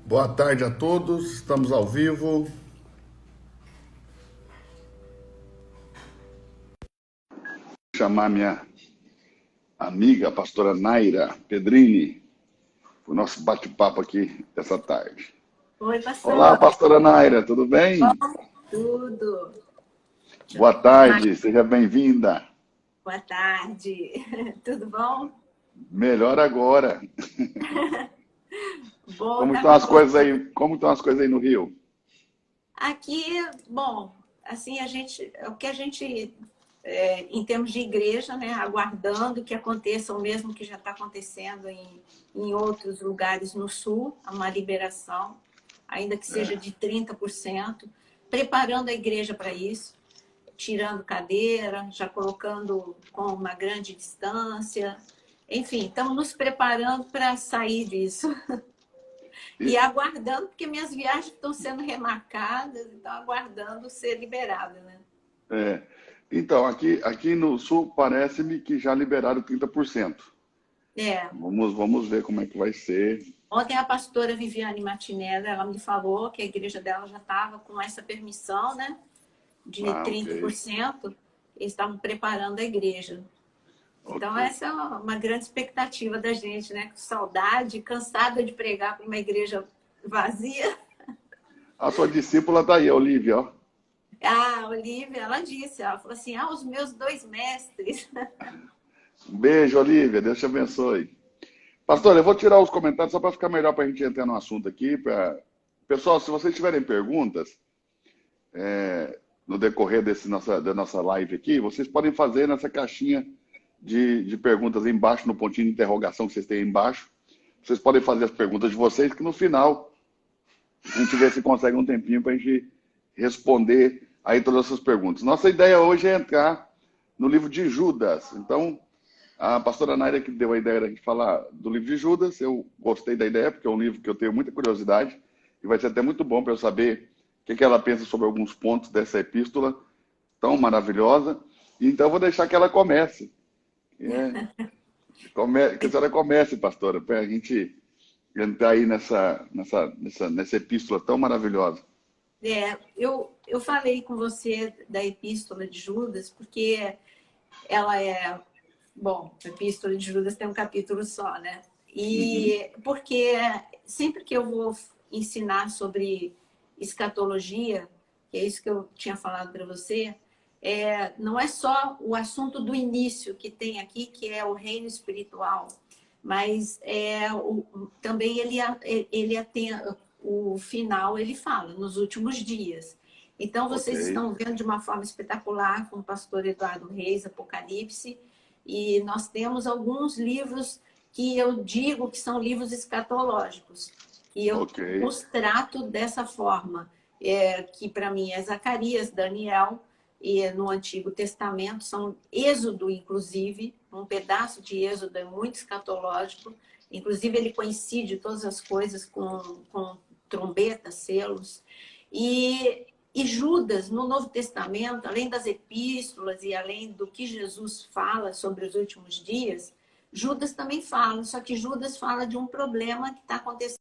Boa tarde a todos, estamos ao vivo. Vou chamar minha amiga, a pastora Naira Pedrini, para o nosso bate-papo aqui dessa tarde. Oi, pastor. Olá, pastora Naira, tudo bem? Tudo. Boa tarde, seja bem-vinda. Boa tarde. Tudo bom? Melhor agora. Bom, Como estão as coisas aí? Como estão as coisas aí no Rio? Aqui, bom, assim, o que a gente, em termos de igreja, né, aguardando que aconteça o mesmo que já está acontecendo em outros lugares no Sul, uma liberação, ainda que seja de 30%, preparando a igreja para isso, tirando cadeira, já colocando com uma grande distância. Enfim, estamos nos preparando para sair disso. E aguardando, porque minhas viagens estão sendo remarcadas, então aguardando ser liberada, né? Então, aqui no Sul parece-me que já liberaram 30%. Vamos ver como é que vai ser. Ontem a pastora Viviane Martinelli, ela me falou que a igreja dela já estava com essa permissão, né? De 30%. Okay. Eles estavam preparando a igreja. Então, okay. Essa é uma grande expectativa da gente, né? Com saudade, cansada de pregar para uma igreja vazia. A sua discípula está aí, a Olívia, ó. A Olívia, ela disse, ela falou assim, os meus 2 mestres. Um beijo, Olívia, Deus te abençoe. Pastor, eu vou tirar os comentários só para ficar melhor para a gente entrar no assunto aqui. Pessoal, se vocês tiverem perguntas no decorrer da nossa live aqui, vocês podem fazer nessa caixinha de perguntas aí embaixo, no pontinho de interrogação que vocês têm aí embaixo. Vocês podem fazer as perguntas de vocês, que no final a gente vê se consegue um tempinho para a gente responder aí todas essas perguntas. Nossa ideia hoje é entrar no livro de Judas. Então, a pastora Naira que deu a ideia de a gente falar do livro de Judas, eu gostei da ideia, porque é um livro que eu tenho muita curiosidade e vai ser até muito bom para eu saber o que ela pensa sobre alguns pontos dessa epístola tão maravilhosa. Então, eu vou deixar que ela comece. Que a senhora comece, pastora, para a gente entrar aí nessa epístola tão maravilhosa. Eu falei com você da epístola de Judas, porque ela é... Bom, a epístola de Judas tem um capítulo só, né? E porque sempre que eu vou ensinar sobre escatologia, que é isso que eu tinha falado para você, não é só o assunto do início que tem aqui, que é o reino espiritual, mas também ele tem o final, ele fala, nos últimos dias. Então, vocês estão vendo de uma forma espetacular com o pastor Eduardo Reis, Apocalipse, e nós temos alguns livros que eu digo que são livros escatológicos, e eu os trato dessa forma, que para mim é Zacarias, Daniel, e no Antigo Testamento, são Êxodo, inclusive, um pedaço de Êxodo é muito escatológico, inclusive ele coincide todas as coisas com trombetas, selos, e Judas, no Novo Testamento, além das epístolas e além do que Jesus fala sobre os últimos dias, Judas também fala, só que Judas fala de um problema que está acontecendo.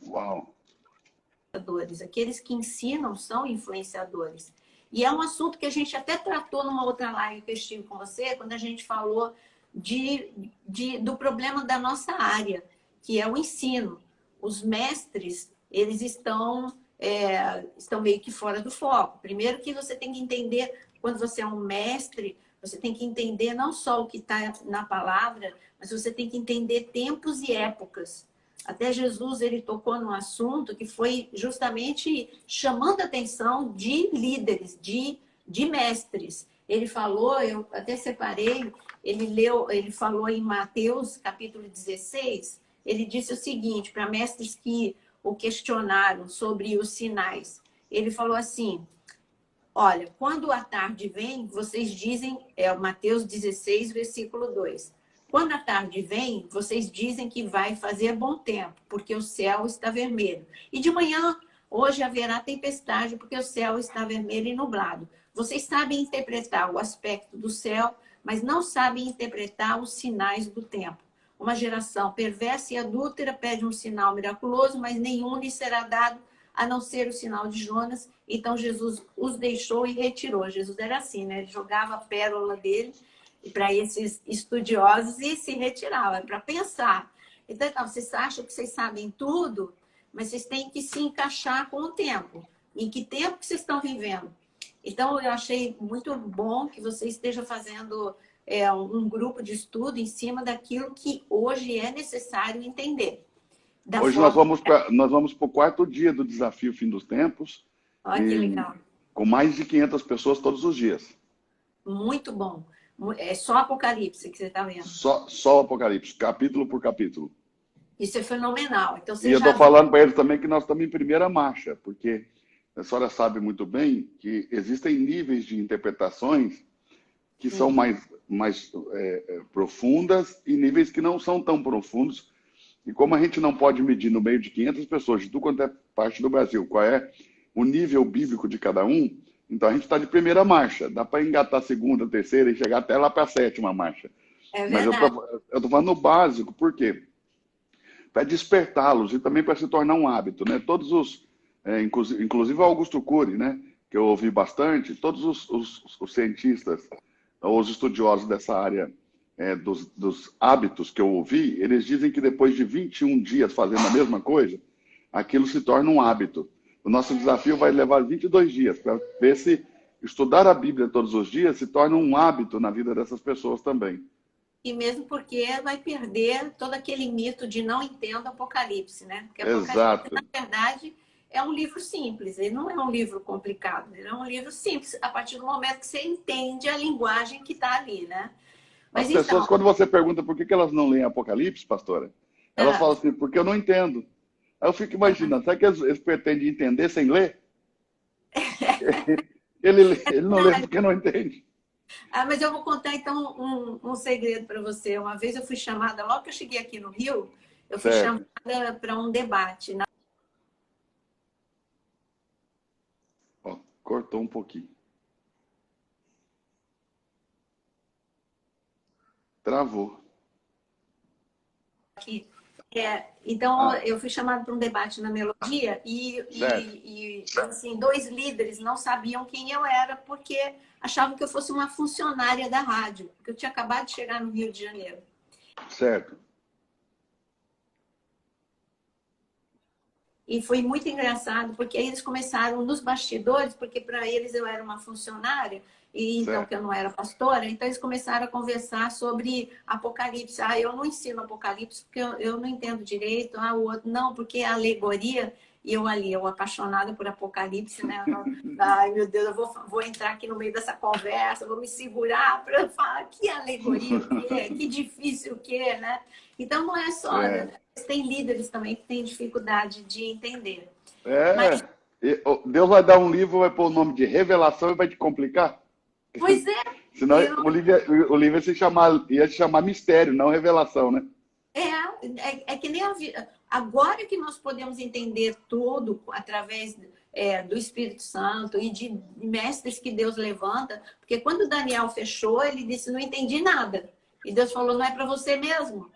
Uau! Aqueles que ensinam são influenciadores. E é um assunto que a gente até tratou numa outra live que eu estive com você, quando a gente falou do problema da nossa área, que é o ensino. Os mestres, eles estão meio que fora do foco. Primeiro que você tem que entender, quando você é um mestre, você tem que entender não só o que está na palavra, mas você tem que entender tempos e épocas. Até Jesus, ele tocou num assunto que foi justamente chamando a atenção de líderes, de mestres. Ele falou, eu até separei, ele falou em Mateus, capítulo 16, ele disse o seguinte, para mestres que o questionaram sobre os sinais. Ele falou assim, olha, quando a tarde vem, vocês dizem, Mateus 16, versículo 2. Quando a tarde vem, vocês dizem que vai fazer bom tempo, porque o céu está vermelho. E de manhã, hoje haverá tempestade, porque o céu está vermelho e nublado. Vocês sabem interpretar o aspecto do céu, mas não sabem interpretar os sinais do tempo. Uma geração perversa e adúltera pede um sinal miraculoso, mas nenhum lhe será dado, a não ser o sinal de Jonas. Então Jesus os deixou e retirou. Jesus era assim, né? Ele jogava a pérola dele para esses estudiosos e se retirava, para pensar. Então, vocês acham que vocês sabem tudo, mas vocês têm que se encaixar com o tempo. Em que tempo que vocês estão vivendo? Então, eu achei muito bom que você esteja fazendo um grupo de estudo em cima daquilo que hoje é necessário entender. Hoje nós vamos para o 4º dia do desafio Fim dos Tempos. Olha que legal. Com mais de 500 pessoas todos os dias. Muito bom. É só Apocalipse que você está vendo. Só Apocalipse, capítulo por capítulo. Isso é fenomenal. Então, e eu estou falando para eles também que nós estamos em primeira marcha, porque a senhora sabe muito bem que existem níveis de interpretações que são mais profundas e níveis que não são tão profundos. E como a gente não pode medir no meio de 500 pessoas, de tudo quanto é parte do Brasil, qual é o nível bíblico de cada um, então a gente está de primeira marcha. Dá para engatar a segunda, terceira e chegar até lá para a 7ª marcha. É Mas eu estou falando no básico, por quê? Para despertá-los e também para se tornar um hábito, né? Todos os, inclusive o Augusto Cury, né? Que eu ouvi bastante, todos os cientistas, os estudiosos dessa área dos hábitos que eu ouvi, eles dizem que depois de 21 dias fazendo a mesma coisa, aquilo se torna um hábito. O nosso desafio vai levar 22 dias para ver se estudar a Bíblia todos os dias se torna um hábito na vida dessas pessoas também. E mesmo porque vai perder todo aquele mito de não entendo Apocalipse, né? Porque Apocalipse, exato, na verdade, é um livro simples. Ele não é um livro complicado. Ele é um livro simples, a partir do momento que você entende a linguagem que está ali, né? Mas as pessoas, quando você pergunta por que elas não leem Apocalipse, pastora, elas falam assim, porque eu não entendo. Aí eu fico imaginando, será que eles pretendem entender sem ler? ele não lê porque não entende. Mas eu vou contar, então, um segredo para você. Uma vez eu fui chamada, logo que eu cheguei aqui no Rio, eu fui chamada para um debate. Cortou um pouquinho. Travou. Aqui. Então, eu fui chamada para um debate na Melodia e assim, 2 líderes não sabiam quem eu era porque achavam que eu fosse uma funcionária da rádio, porque eu tinha acabado de chegar no Rio de Janeiro. Certo. E foi muito engraçado, porque aí eles começaram nos bastidores, porque para eles eu era uma funcionária, e então que eu não era pastora, então eles começaram a conversar sobre Apocalipse. Eu não ensino Apocalipse porque eu não entendo direito. O outro, não, porque é alegoria. E eu apaixonada por Apocalipse, né? Ai, meu Deus, eu vou entrar aqui no meio dessa conversa, vou me segurar para falar que alegoria, o que é, que difícil o que é, né? Então não é só... Tem líderes também que têm dificuldade de entender. Mas... Deus vai dar um livro, vai pôr o nome de Revelação e vai te complicar? Pois é. Senão o livro ia se chamar Mistério, não Revelação, né? É que nem agora que nós podemos entender tudo através do Espírito Santo e de mestres que Deus levanta, porque quando Daniel fechou, ele disse, não entendi nada. E Deus falou, não é para você mesmo.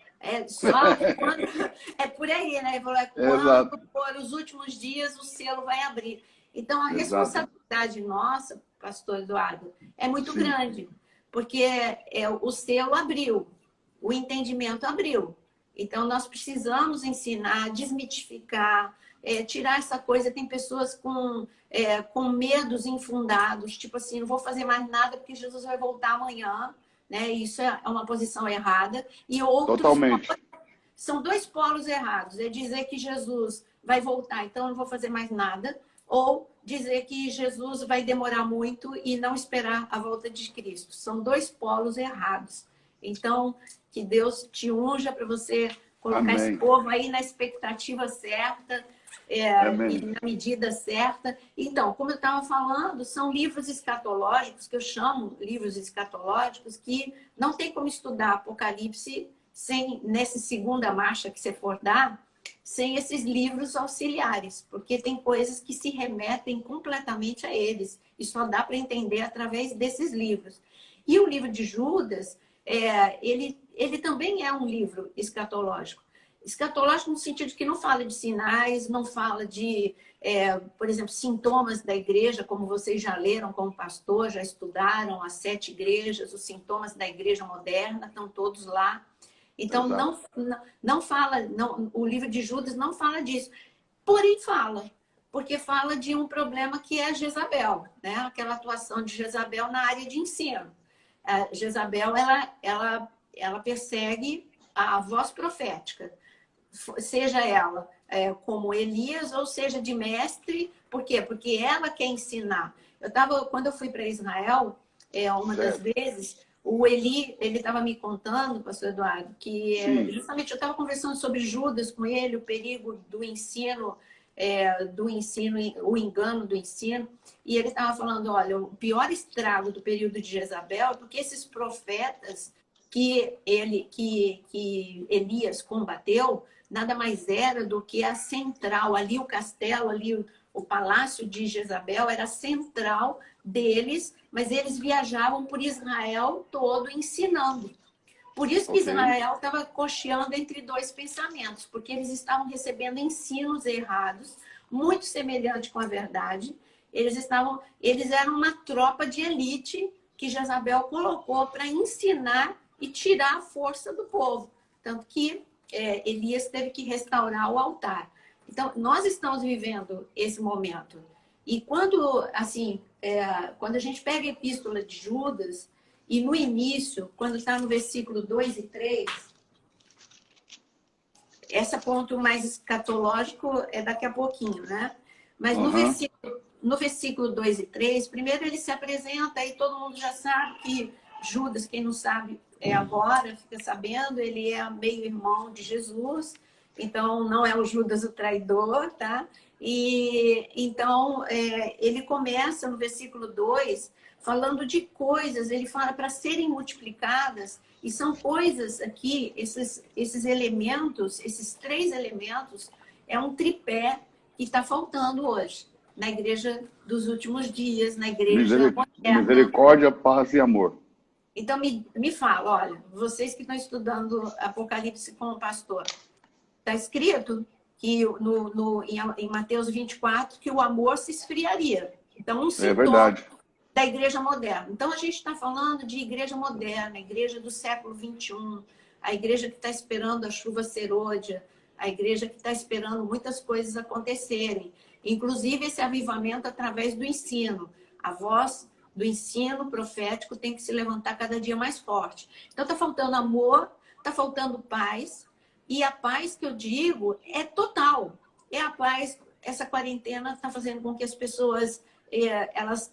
É por aí, né? Ele falou, quando for os últimos dias, o selo vai abrir. Então, a responsabilidade nossa, pastor Eduardo, é muito grande, porque o selo abriu, o entendimento abriu. Então, nós precisamos ensinar, desmitificar, tirar essa coisa. Tem pessoas com medos infundados, tipo assim, não vou fazer mais nada porque Jesus vai voltar amanhã. Né? Isso é uma posição errada. E outros são 2 polos errados. É dizer que Jesus vai voltar, então eu não vou fazer mais nada. Ou dizer que Jesus vai demorar muito e não esperar a volta de Cristo. São 2 polos errados. Então, que Deus te unja para você colocar esse Amém. povo aí na expectativa certa, e Amém. na medida certa. Então, como eu estava falando, são livros escatológicos, que eu chamo livros escatológicos, que não tem como estudar Apocalipse sem, nessa segunda marcha que você for dar, sem esses livros auxiliares, porque tem coisas que se remetem completamente a eles, e só dá para entender através desses livros. E o livro de Judas, ele também é um livro escatológico. Escatológico no sentido de que não fala de sinais, não fala de, por exemplo, sintomas da igreja, como vocês já leram como pastor, já estudaram as 7 igrejas, os sintomas da igreja moderna, estão todos lá. Então, não fala, o livro de Judas não fala disso. Porém, fala, porque fala de um problema que é Jezabel, né? Aquela atuação de Jezabel na área de ensino. A Jezabel, ela persegue a voz profética, seja ela como Elias, ou seja de mestre. Por quê? Porque ela quer ensinar. Quando eu fui para Israel, uma das vezes, o Eli, ele estava me contando, pastor Eduardo, que justamente eu estava conversando sobre Judas com ele, o perigo do ensino, o engano do ensino, e ele estava falando, olha, o pior estrago do período de Jezabel é porque esses profetas que Elias combateu, nada mais era do que a central, ali o castelo, ali o palácio de Jezabel era a central deles, mas eles viajavam por Israel todo ensinando. Por isso que Israel estava cocheando entre 2 pensamentos, porque eles estavam recebendo ensinos errados, muito semelhantes com a verdade. Eles eram uma tropa de elite que Jezabel colocou para ensinar e tirar a força do povo. Tanto que Elias teve que restaurar o altar. Então, nós estamos vivendo esse momento. E quando a gente pega a epístola de Judas, e no início, quando está no versículo 2 e 3, esse ponto mais escatológico é daqui a pouquinho, né? Mas no versículo 2 e 3, primeiro ele se apresenta e todo mundo já sabe que Judas, quem não sabe agora, fica sabendo, ele é meio-irmão de Jesus, então não é o Judas o traidor, tá? E então ele começa no versículo 2 falando de coisas, ele fala para serem multiplicadas, e são coisas aqui, esses elementos, esses 3 elementos, é um tripé que está faltando hoje, na igreja dos últimos dias, na igreja moderna. Misericórdia, paz e amor. Então, me fala, olha, vocês que estão estudando Apocalipse como pastor, está escrito que em Mateus 24 que o amor se esfriaria. Então, um sintoma da igreja moderna. Então, a gente está falando de igreja moderna, a igreja do século 21, a igreja que está esperando a chuva serôdia, a igreja que está esperando muitas coisas acontecerem. Inclusive, esse avivamento através do ensino. A voz do ensino profético tem que se levantar cada dia mais forte. Então, está faltando amor, está faltando paz. E a paz que eu digo é total. É a paz, essa quarentena está fazendo com que as pessoas elas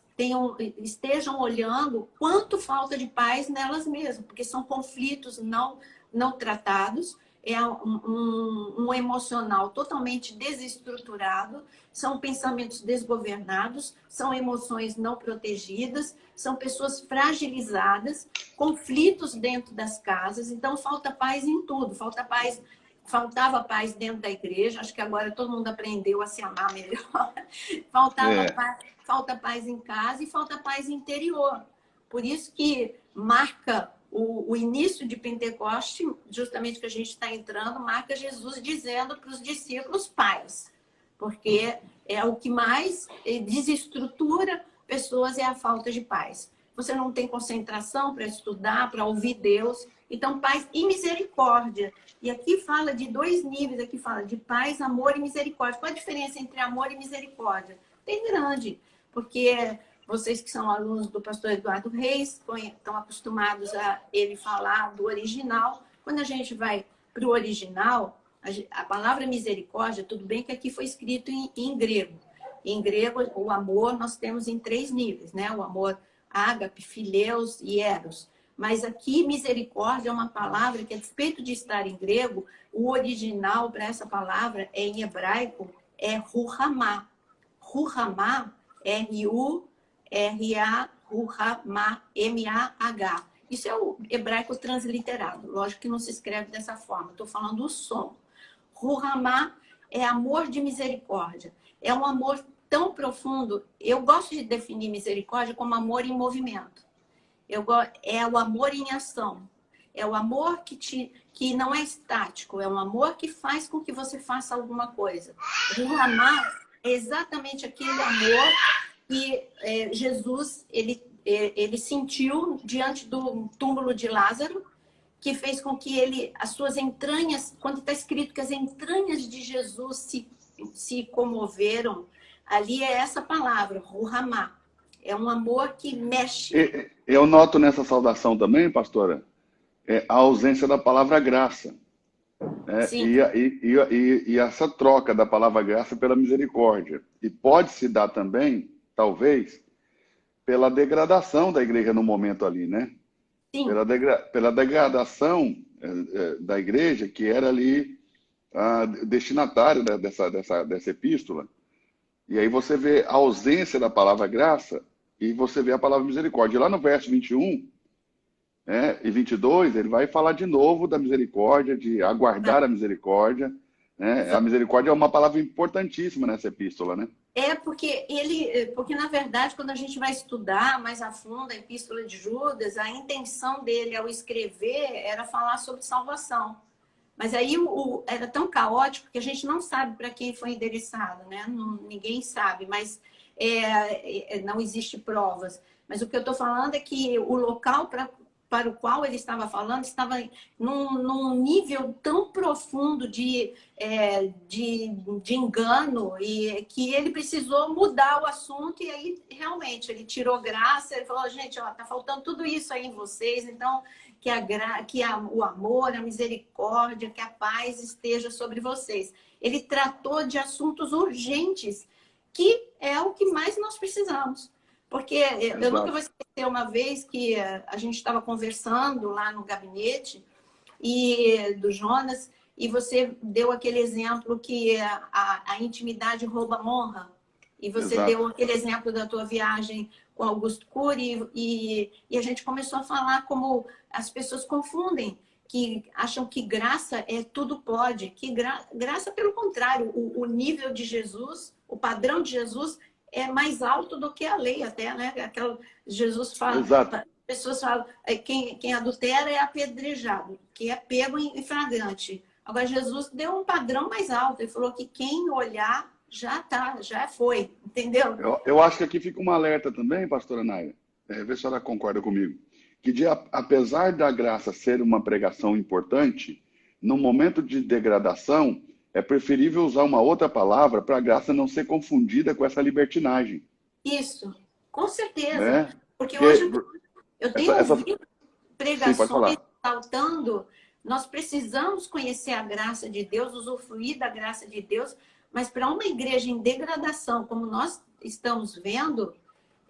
estejam olhando quanto falta de paz nelas mesmas, porque são conflitos não tratados, um emocional totalmente desestruturado, são pensamentos desgovernados, são emoções não protegidas, são pessoas fragilizadas, conflitos dentro das casas, então falta paz em tudo, faltava paz dentro da igreja, acho que agora todo mundo aprendeu a se amar melhor, falta paz em casa e falta paz interior. Por isso que marca o início de Pentecoste, justamente que a gente está entrando, marca Jesus dizendo para os discípulos paz, porque é o que mais desestrutura pessoas, é a falta de paz. Você não tem concentração para estudar, para ouvir Deus. Então, paz e misericórdia. E aqui fala de 2 níveis, aqui fala de paz, amor e misericórdia. Qual a diferença entre amor e misericórdia? Tem grande, porque vocês que são alunos do pastor Eduardo Reis estão acostumados a ele falar do original. Quando a gente vai para o original, a palavra misericórdia, tudo bem que aqui foi escrito em grego. Em grego, o amor nós temos em 3 níveis, né? O amor ágape, fileus e eros. Mas aqui, misericórdia é uma palavra que, a despeito de estar em grego, o original para essa palavra em hebraico é ruhamá. Ruhamá, R-U-R-A, ruhamá, M-A-H. Isso é o hebraico transliterado. Lógico que não se escreve dessa forma. Estou falando o som. Ruhamá é amor de misericórdia. É um amor tão profundo. Eu gosto de definir misericórdia como amor em movimento. É o amor em ação. É o amor que não é estático. É um amor que faz com que você faça alguma coisa. Ruhamá é exatamente aquele amor que Jesus ele sentiu diante do túmulo de Lázaro, que fez com que as suas entranhas, quando está escrito que as entranhas de Jesus se comoveram, ali é essa palavra, ruhamá. É um amor que mexe. Eu noto nessa saudação também, pastora, a ausência da palavra graça. Sim. E essa troca da palavra graça pela misericórdia. E pode-se dar também, talvez, pela degradação da igreja no momento ali, né? Sim. Pela degradação da igreja, que era ali destinatária dessa epístola. E aí você vê a ausência da palavra graça e você vê a palavra misericórdia. E lá no verso 21 e 22, ele vai falar de novo da misericórdia, de aguardar a misericórdia. Né? A misericórdia é uma palavra importantíssima nessa epístola, né? Porque na verdade, quando a gente vai estudar mais a fundo a Epístola de Judas, a intenção dele ao escrever era falar sobre salvação. Mas aí era tão caótico que a gente não sabe para quem foi endereçado, né? Ninguém sabe, mas não existe provas. Mas o que eu estou falando é que o local para o qual ele estava falando estava num nível tão profundo de engano e que ele precisou mudar o assunto e aí realmente ele tirou graça, ele falou, gente, ó, tá faltando tudo isso aí em vocês, então que o amor, a misericórdia, que a paz esteja sobre vocês. Ele tratou de assuntos urgentes, que é o que mais nós precisamos. Porque eu nunca vou esquecer uma vez que a gente estava conversando lá no gabinete do Jonas, e você deu aquele exemplo que a intimidade rouba a honra. E você deu aquele exemplo da tua viagem com Augusto Cury, e a gente começou a falar como as pessoas confundem, que acham que graça é tudo pode, que graça, pelo contrário, o nível de Jesus, o padrão de Jesus é mais alto do que a lei até, né? Jesus fala, as pessoas falam, quem adultera é apedrejado, que é pego em flagrante. Agora, Jesus deu um padrão mais alto, ele falou que quem olhar já foi, entendeu? Eu acho que aqui fica um alerta também, pastora Naira, vê se a senhora concorda comigo, que apesar da graça ser uma pregação importante, no momento de degradação, é preferível usar uma outra palavra para a graça não ser confundida com essa libertinagem. Isso, com certeza. Né? Porque hoje eu tenho ouvido pregações saltando. Nós precisamos conhecer a graça de Deus, usufruir da graça de Deus, mas para uma igreja em degradação, como nós estamos vendo,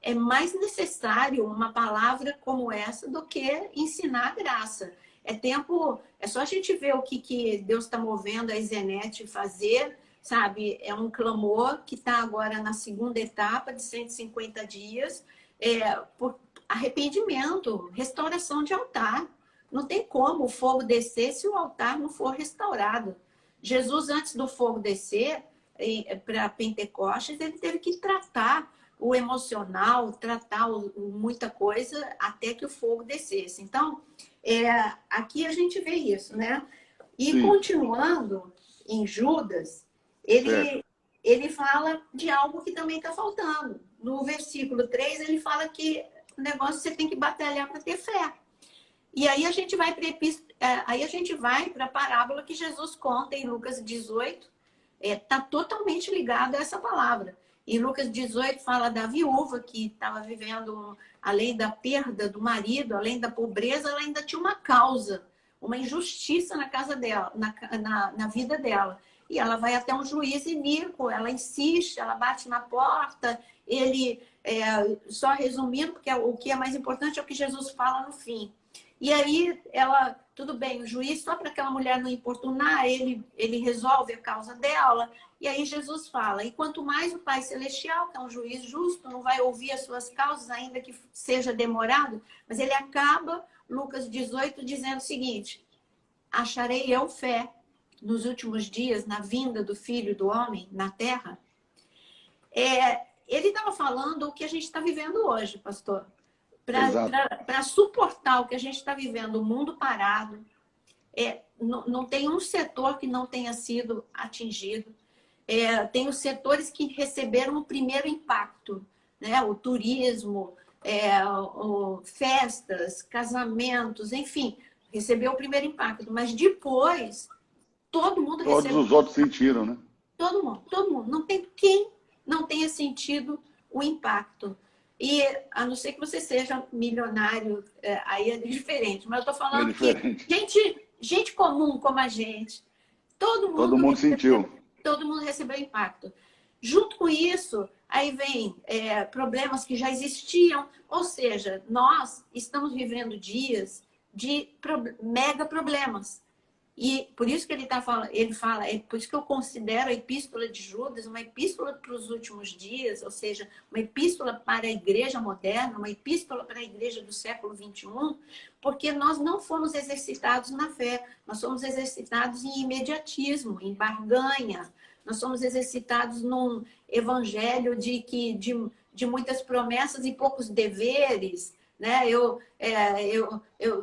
é mais necessário uma palavra como essa do que ensinar a graça. É só a gente ver o que Deus está movendo a Isenete fazer, sabe? É um clamor que está agora na segunda etapa de 150 dias, por arrependimento, restauração de altar. Não tem como o fogo descer se o altar não for restaurado. Jesus, antes do fogo descer para Pentecostes, ele teve que tratar o emocional, tratar muita coisa até que o fogo descesse. Então, aqui a gente vê isso, né? E sim, continuando em Judas, ele fala de algo que também está faltando. No versículo 3, ele fala que o negócio você tem que batalhar para ter fé. E aí a gente vai para a parábola que Jesus conta em Lucas 18, está totalmente ligado a essa palavra. Em Lucas 18 fala da viúva que estava vivendo, além da perda do marido, além da pobreza, ela ainda tinha uma causa, uma injustiça na casa dela, na vida dela. E ela vai até um juiz iníquo, ela insiste, ela bate na porta, só resumindo, porque o que é mais importante é o que Jesus fala no fim. E aí, tudo bem, o juiz, só para aquela mulher não importunar, ele resolve a causa dela. E aí Jesus fala, e quanto mais o Pai Celestial, que é um juiz justo, não vai ouvir as suas causas, ainda que seja demorado, mas ele acaba, Lucas 18, dizendo o seguinte, acharei eu fé nos últimos dias, na vinda do Filho do Homem na Terra? Ele estava falando o que a gente está vivendo hoje, pastor. Para suportar o que a gente está vivendo, o mundo parado, não tem um setor que não tenha sido atingido. Tem os setores que receberam o primeiro impacto, né? O turismo, festas, casamentos, enfim, recebeu o primeiro impacto. Mas depois, todo mundo recebeu. Todos os outros sentiram, né? Todo mundo. Não tem quem não tenha sentido o impacto. E, a não ser que você seja milionário, aí é diferente. Mas eu estou falando que gente comum como a gente, todo mundo sentiu. Todo mundo recebeu impacto. Junto com isso, aí vem problemas que já existiam. Ou seja, nós estamos vivendo dias de mega problemas. E por isso que ele fala, por isso que eu considero a epístola de Judas uma epístola para os últimos dias, ou seja, uma epístola para a igreja moderna, uma epístola para a igreja do século XXI, porque nós não fomos exercitados na fé, nós somos exercitados em imediatismo, em barganha, nós somos exercitados num evangelho de muitas promessas e poucos deveres, né?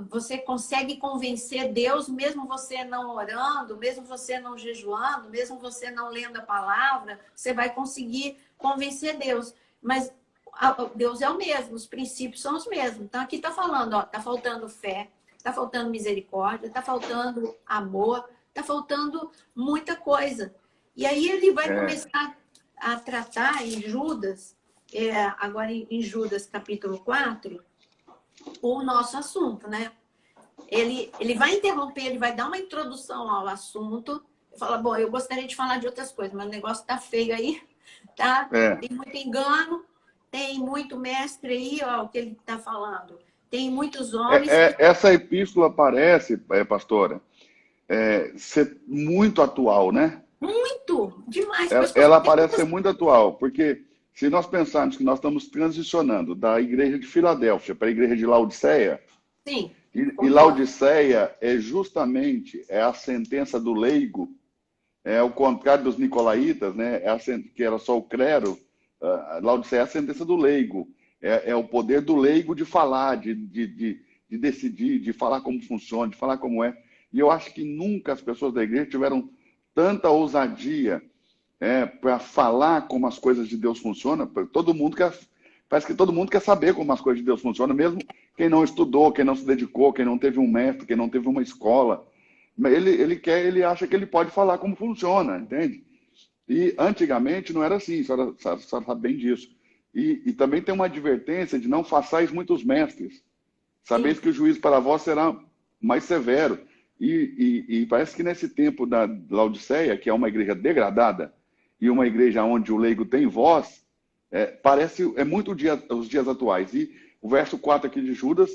Você consegue convencer Deus, mesmo você não orando, mesmo você não jejuando, mesmo você não lendo a palavra, você vai conseguir convencer Deus. Mas Deus é o mesmo, os princípios são os mesmos. Então aqui está falando, está faltando fé, está faltando misericórdia, está faltando amor, está faltando muita coisa. E aí ele vai começar a tratar em Judas, agora em Judas capítulo 4, o nosso assunto, né? Ele vai interromper, ele vai dar uma introdução ao assunto, fala, bom, eu gostaria de falar de outras coisas, mas o negócio tá feio aí, tá? Tem muito engano, tem muito mestre aí, ó, o que ele tá falando. Tem muitos homens... Essa epístola parece, pastora, ser muito atual, né? Muito! Demais! Ela parece ser muito atual, porque... Se nós pensarmos que nós estamos transicionando da igreja de Filadélfia para a igreja de Laodiceia, sim, e Laodiceia é justamente a sentença do leigo, o contrário dos nicolaítas, né? Que era só o clero, Laodiceia é a sentença do leigo, é o poder do leigo de falar, de decidir, de falar como funciona, de falar como é. E eu acho que nunca as pessoas da igreja tiveram tanta ousadia para falar como as coisas de Deus funcionam. Parece que todo mundo quer saber como as coisas de Deus funcionam, mesmo quem não estudou, quem não se dedicou, quem não teve um mestre, quem não teve uma escola. Ele acha que ele pode falar como funciona, entende? E antigamente não era assim, a senhora sabe bem disso. E também tem uma advertência de não façais muitos mestres. Sabeis que o juízo para vós será mais severo. E parece que nesse tempo da Laodiceia, que é uma igreja degradada, e uma igreja onde o leigo tem voz, parece muito os dias atuais. E o verso 4 aqui de Judas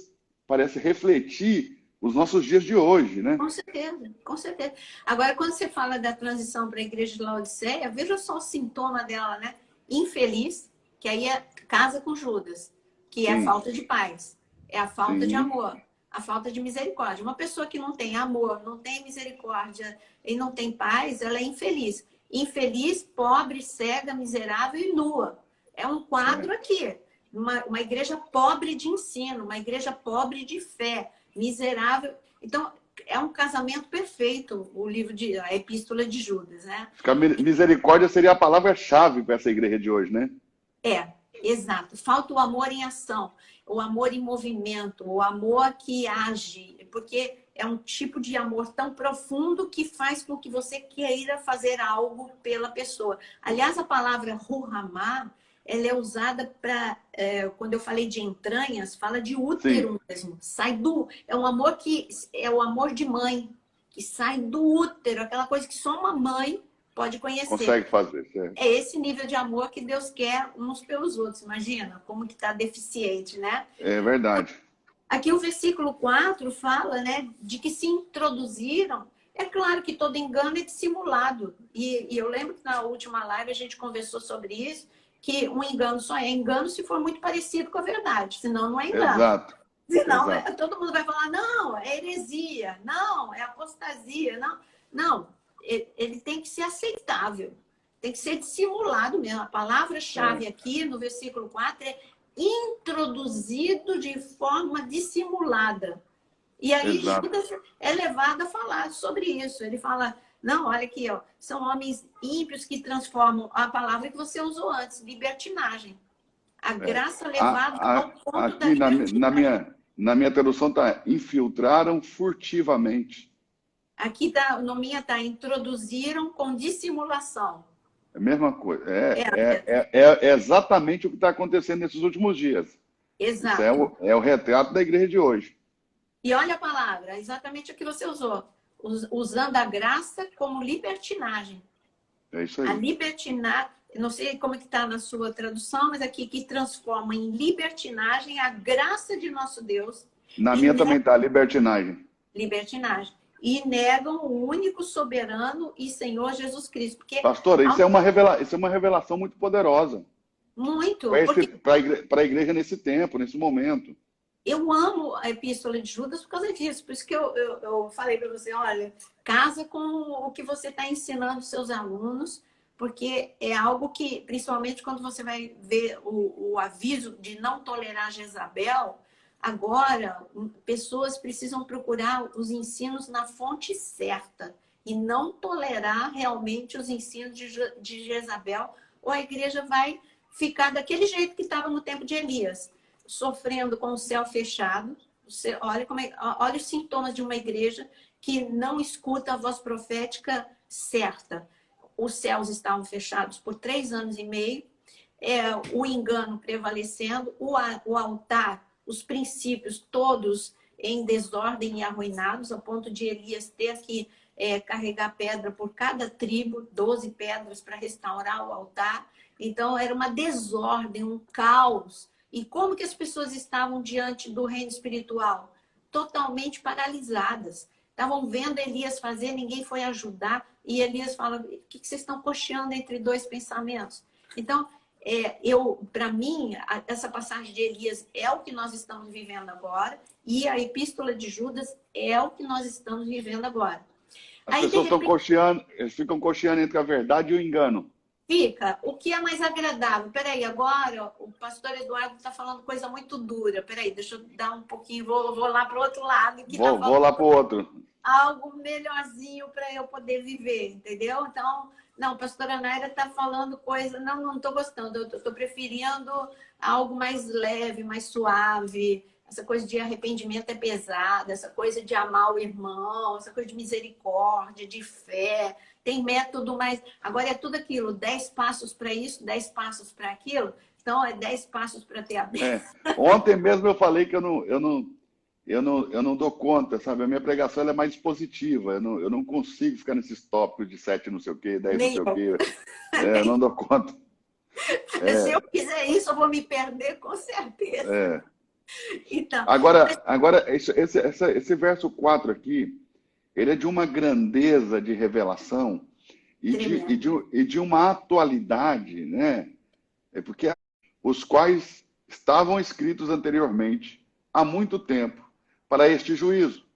parece refletir os nossos dias de hoje, né? Com certeza, com certeza. Agora, quando você fala da transição para a igreja de Laodiceia, veja só o sintoma dela, né? Infeliz, que aí casa com Judas, que é a falta de paz, é a falta de amor, a falta de misericórdia. Uma pessoa que não tem amor, não tem misericórdia e não tem paz, ela é infeliz. Infeliz, pobre, cega, miserável e nua. É um quadro aqui. Uma igreja pobre de ensino, uma igreja pobre de fé, miserável. Então, é um casamento perfeito, a Epístola de Judas, né? Misericórdia seria a palavra-chave para essa igreja de hoje, né? Exato. Falta o amor em ação, o amor em movimento, o amor que age, porque é um tipo de amor tão profundo que faz com que você queira fazer algo pela pessoa. Aliás, a palavra ruhamá, ela é usada para, quando eu falei de entranhas, fala de útero mesmo. É um amor é o amor de mãe, que sai do útero, aquela coisa que só uma mãe pode conhecer. Consegue fazer, certo. É esse nível de amor que Deus quer uns pelos outros. Imagina como que está deficiente, né? É verdade. Aqui o versículo 4 fala, né, de que se introduziram. É claro que todo engano é dissimulado. E eu lembro que na última live a gente conversou sobre isso, que um engano só é engano se for muito parecido com a verdade, senão não é engano. Exato, Senão exato. todo mundo vai falar, não, é heresia, não, é apostasia, não. Não, ele tem que ser aceitável, tem que ser dissimulado mesmo. A palavra-chave aqui no versículo 4 é introduzido de forma dissimulada. E aí Exato. Judas é levado a falar sobre isso. Ele fala, não, olha aqui, ó, são homens ímpios que transformam a palavra que você usou antes, libertinagem. A graça levada ao ponto da Aqui libertinagem. na minha tradução está infiltraram furtivamente. Aqui tá, no minha tá, introduziram com dissimulação. É a mesma coisa. É, É exatamente o que está acontecendo nesses últimos dias. Isso exato. é o retrato da igreja de hoje. E olha a palavra, exatamente o que você usou. Usando a graça como libertinagem. É isso A aí. libertinagem, não sei como é que está na sua tradução, mas aqui que transforma em libertinagem a graça de nosso Deus. Na minha também está, libertinagem. Libertinagem. E negam o único soberano e Senhor Jesus Cristo. Porque, Pastora, isso é uma revelação muito poderosa muito, porque para a igreja nesse tempo, nesse momento. eu amo a Epístola de Judas por causa disso. Por isso que eu falei para você, olha, casa com o que você está ensinando seus alunos, porque é algo que, principalmente quando você vai ver o aviso de não tolerar Jezabel, agora pessoas precisam procurar os ensinos na fonte certa e não tolerar realmente os ensinos de Jezabel, ou a igreja vai ficar daquele jeito que estava no tempo de Elias, sofrendo com o céu fechado. Olha, olha os sintomas de uma igreja que não escuta a voz profética certa. Os céus estavam fechados por 3 anos e meio, o engano prevalecendo, o altar, os princípios todos em desordem e arruinados, a ponto de Elias ter que carregar pedra por cada tribo, 12 pedras para restaurar o altar. Então, era uma desordem, um caos. E como que as pessoas estavam diante do reino espiritual? Totalmente paralisadas. Estavam vendo Elias fazer, ninguém foi ajudar. E Elias fala, o que vocês estão cocheando entre dois pensamentos? Então, para mim, essa passagem de Elias é o que nós estamos vivendo agora. E a Epístola de Judas é o que nós estamos vivendo agora. As pessoas estão cocheando, eles ficam cocheando entre a verdade e o engano. Fica. O que é mais agradável? Peraí, agora o pastor Eduardo está falando coisa muito dura. Peraí, deixa eu dar um pouquinho, vou lá para o outro lado. Vou lá para o outro. Algo melhorzinho para eu poder viver, entendeu? Então, não, a pastora Naira está falando coisa, não estou gostando, eu estou preferindo algo mais leve, mais suave. Essa coisa de arrependimento é pesada, essa coisa de amar o irmão, essa coisa de misericórdia, de fé. Tem método, mas agora é tudo aquilo, 10 passos para isso, 10 passos para aquilo. Então, é 10 passos para ter a bênção. Ontem mesmo eu falei que eu não dou conta, sabe? A minha pregação ela é mais positiva. Eu não consigo ficar nesses tópicos de 7 não sei o quê, 10 não sei o quê. Eu não dou conta. Se eu fizer isso, eu vou me perder, com certeza. Então, agora esse verso 4 aqui, ele é de uma grandeza de revelação e de uma atualidade, né? É porque os quais estavam escritos anteriormente, há muito tempo, para este juízo.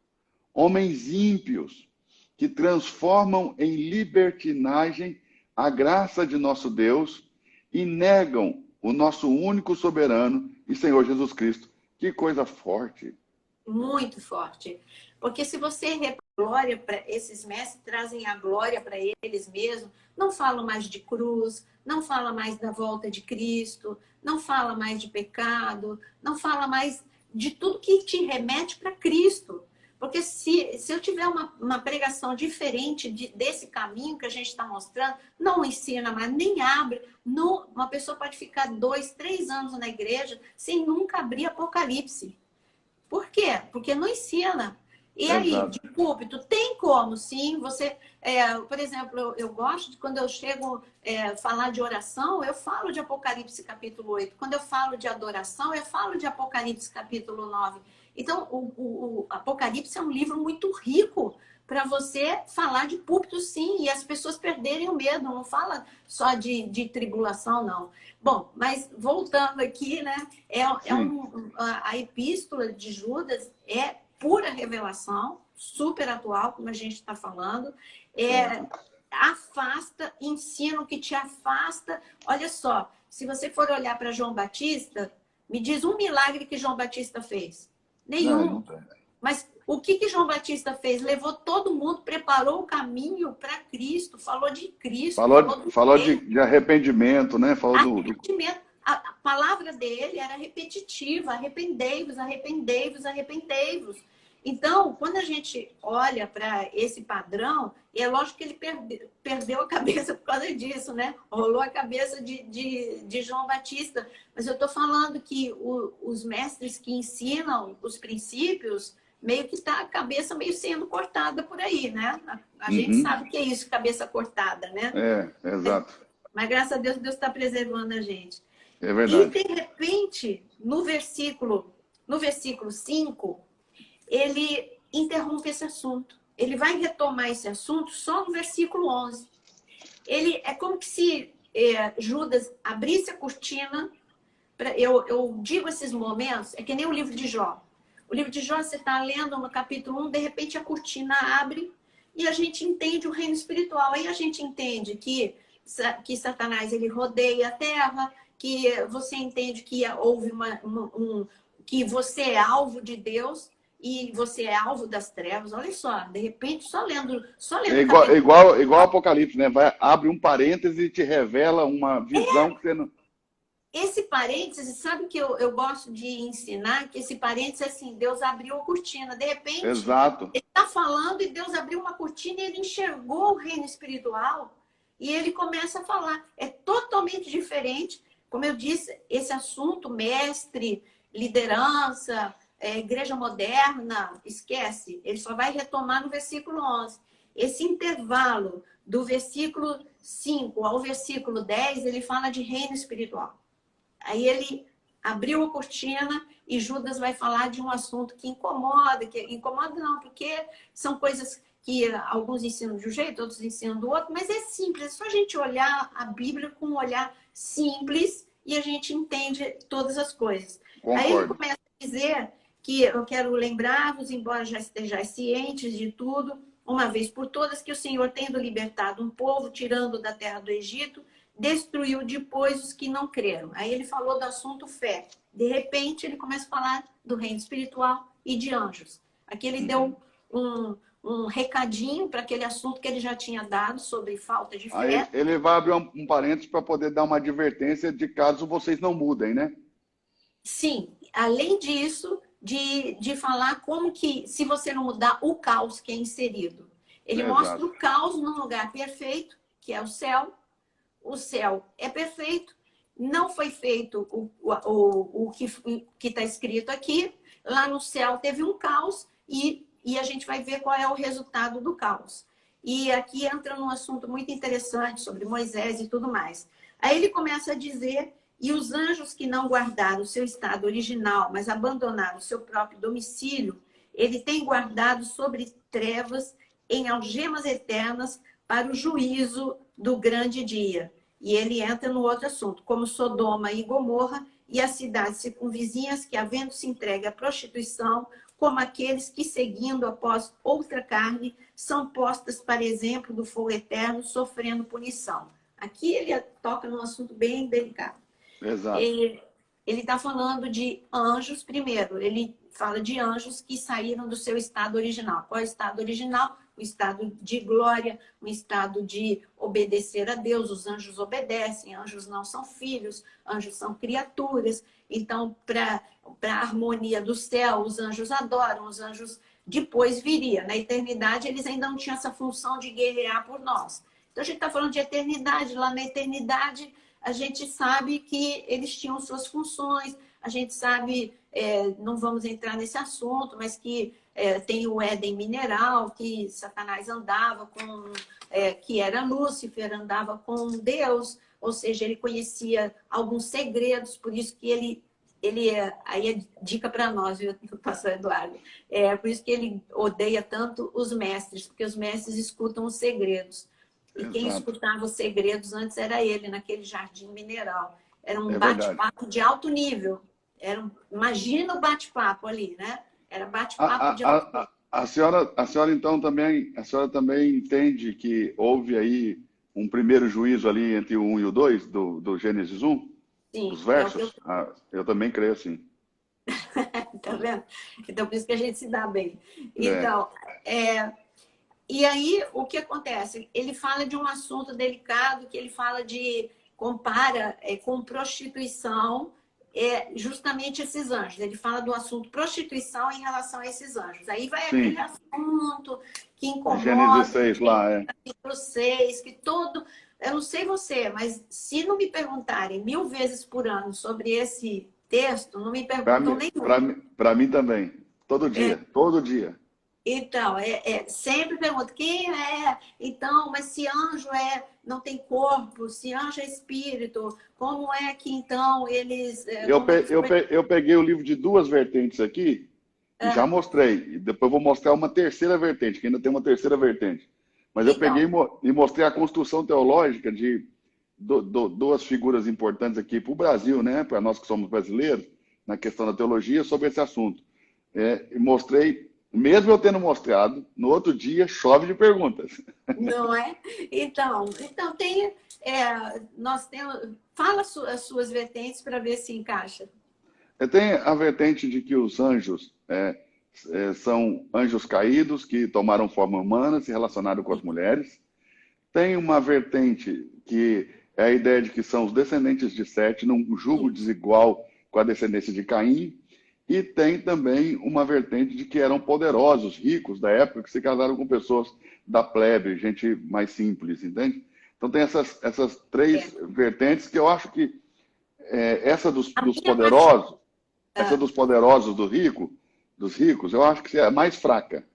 Homens ímpios que transformam em libertinagem a graça de nosso Deus e negam o nosso único soberano e Senhor Jesus Cristo. Que coisa forte. Muito forte. Porque se você glória para esses mestres trazem a glória para eles mesmos, não falam mais de cruz, não fala mais da volta de Cristo, não fala mais de pecado, não fala mais de tudo que te remete para Cristo. Porque se eu tiver uma pregação diferente desse caminho que a gente está mostrando, não ensina mais, nem abre. Uma pessoa pode ficar 2, 3 anos na igreja sem nunca abrir Apocalipse. Por quê? Porque não ensina. E aí, de púlpito, tem como, sim, você... por exemplo, eu gosto de quando eu chego a falar de oração, eu falo de Apocalipse capítulo 8. Quando eu falo de adoração, eu falo de Apocalipse capítulo 9. Então, o Apocalipse é um livro muito rico para você falar de púlpito, sim, e as pessoas perderem o medo. Não fala só de tribulação, não. Bom, mas voltando aqui, né? Sim. A epístola de Judas é pura revelação, super atual, como a gente está falando. Certo. Afasta, ensino que te afasta. Olha só, se você for olhar para João Batista, me diz um milagre que João Batista fez. Não, Nenhum. não tem. Mas o que João Batista fez? Levou todo mundo, preparou o caminho para Cristo, falou de Cristo, falou do Falou reino, de arrependimento, né? Falou do... arrependimento. A palavra dele era repetitiva: arrependei-vos, arrependei-vos, arrependei-vos. Então, quando a gente olha para esse padrão, é lógico que ele perdeu a cabeça por causa disso, né? Rolou a cabeça de João Batista. Mas eu estou falando que os mestres que ensinam os princípios, meio que está a cabeça meio sendo cortada por aí, né? A gente sabe o que é isso, cabeça cortada, né? Exato. Mas graças a Deus, Deus está preservando a gente. É E, verdade. de repente, no versículo 5, ele interrompe esse assunto. Ele vai retomar esse assunto só no versículo 11. É como que se Judas abrisse a cortina. Eu digo esses momentos, é que nem o livro de Jó. O livro de Jó, você está lendo no capítulo 1, de repente a cortina abre e a gente entende o reino espiritual. Aí a gente entende que Satanás ele rodeia a terra, que você entende que houve que você é alvo de Deus e você é alvo das trevas. Olha só, de repente, só lendo igual Apocalipse, né? Abre um parêntese e te revela uma visão que você não... Esse parêntese, sabe que eu gosto de ensinar? Que esse parêntese é assim: Deus abriu a cortina. De repente, Exato. ele está falando e Deus abriu uma cortina e ele enxergou o reino espiritual e ele começa a falar. É totalmente diferente. Como eu disse, esse assunto, mestre, liderança, igreja moderna, esquece. Ele só vai retomar no versículo 11. Esse intervalo do versículo 5 ao versículo 10, ele fala de reino espiritual. Aí ele abriu a cortina e Judas vai falar de um assunto que incomoda não, porque são coisas que alguns ensinam de um jeito, outros ensinam do outro, mas é simples, é só a gente olhar a Bíblia com um olhar simples e a gente entende todas as coisas. Concordo. Aí ele começa a dizer que eu quero lembrar-vos, embora já estejais cientes de tudo, uma vez por todas, que o Senhor, tendo libertado um povo, tirando da terra do Egito, destruiu depois os que não creram. Aí ele falou do assunto fé. De repente, ele começa a falar do reino espiritual e de anjos. Aqui ele deu um recadinho para aquele assunto que ele já tinha dado sobre falta de fé. Aí ele vai abrir um parênteses para poder dar uma advertência de caso vocês não mudem, né? Sim. Além disso, de falar como que, se você não mudar, o caos que é inserido. Ele mostra o caos num lugar perfeito, que é o céu. O céu é perfeito, não foi feito o que está escrito aqui. Lá no céu teve um caos e a gente vai ver qual é o resultado do caos. E aqui entra num assunto muito interessante sobre Moisés e tudo mais. Aí ele começa a dizer: e os anjos que não guardaram o seu estado original, mas abandonaram o seu próprio domicílio, ele tem guardado sobre trevas em algemas eternas para o juízo do grande dia. E ele entra no outro assunto, como Sodoma e Gomorra e as cidades circunvizinhas que, havendo se entregue à prostituição, como aqueles que, seguindo após outra carne, são postas para exemplo do fogo eterno, sofrendo punição. Aqui ele toca num assunto bem delicado. Exato. Ele está falando de anjos primeiro. Ele fala de anjos que saíram do seu estado original. Qual é o estado original? O estado de glória, o estado de obedecer a Deus. Os anjos obedecem, anjos não são filhos, anjos são criaturas. Então, para a harmonia do céu, os anjos adoram, os anjos depois viria. Na eternidade, eles ainda não tinham essa função de guerrear por nós. Então, a gente está falando de eternidade. Lá na eternidade, a gente sabe que eles tinham suas funções, a gente sabe, não vamos entrar nesse assunto, mas que tem o Éden mineral, que Satanás andava com, que era Lúcifer, andava com Deus, ou seja, ele conhecia alguns segredos, por isso que ele aí é dica para nós, viu, pastor Eduardo. Por isso que ele odeia tanto os mestres, porque os mestres escutam os segredos. E quem Exato. escutava os segredos antes era ele, naquele jardim mineral. Era um É verdade. bate-papo de alto nível. Imagina o bate-papo ali, né? Era bate-papo de alto nível. A senhora então também, a senhora também entende que houve aí um primeiro juízo ali entre o 1 e o 2 do Gênesis 1? Sim, Os versos? Eu também creio assim. Tá vendo? Então, por isso que a gente se dá bem. É. Então, e aí, o que acontece? Ele fala de um assunto delicado, que ele fala compara com prostituição, justamente esses anjos. Ele fala do assunto prostituição em relação a esses anjos. Aí vai aquele Sim, assunto que Gênesis incomoda, 6 lá, capítulo 6, que todo... Eu não sei você, mas se não me perguntarem 1000 vezes por ano sobre esse texto, não me perguntam nenhum. Para mim também. Todo dia, todo dia. Então, sempre pergunto, quem é? Então, mas se anjo não tem corpo, se anjo é espírito, como é que então eles... Eu peguei o livro de duas vertentes aqui e já mostrei. E depois vou mostrar uma terceira vertente, que ainda tem uma terceira vertente. Mas eu peguei e mostrei a construção teológica de duas figuras importantes aqui para o Brasil, né? Para nós que somos brasileiros, na questão da teologia, sobre esse assunto. E mostrei, mesmo eu tendo mostrado, no outro dia chove de perguntas. Não é? Então nós temos... Fala as suas vertentes para ver se encaixa. Tem a vertente de que os anjos são anjos caídos que tomaram forma humana, se relacionaram com as mulheres. Tem uma vertente que é a ideia de que são os descendentes de Sete, num jugo desigual com a descendência de Caim. E tem também uma vertente de que eram poderosos, ricos da época, que se casaram com pessoas da plebe, gente mais simples, entende? Então tem essas três vertentes que eu acho que essa dos poderosos, essa dos poderosos dos ricos, eu acho que é a mais fraca.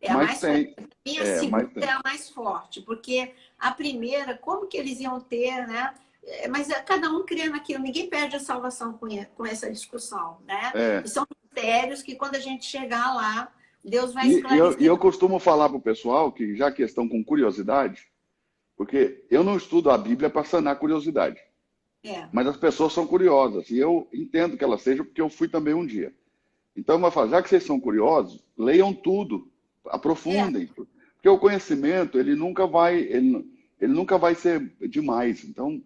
A mais tem. A segunda é a mais forte, porque a primeira, como que eles iam ter, né? Mas cada um crê naquilo, ninguém perde a salvação com essa discussão, né? E são mistérios que quando a gente chegar lá, Deus vai esclarecer. E eu costumo falar para o pessoal que já que estão com curiosidade, porque eu não estudo a Bíblia para sanar curiosidade. Mas as pessoas são curiosas, e eu entendo que elas sejam, porque eu fui também um dia. Então, eu vou falar, já que vocês são curiosos, leiam tudo, aprofundem. Porque o conhecimento, ele nunca vai ser demais. Então,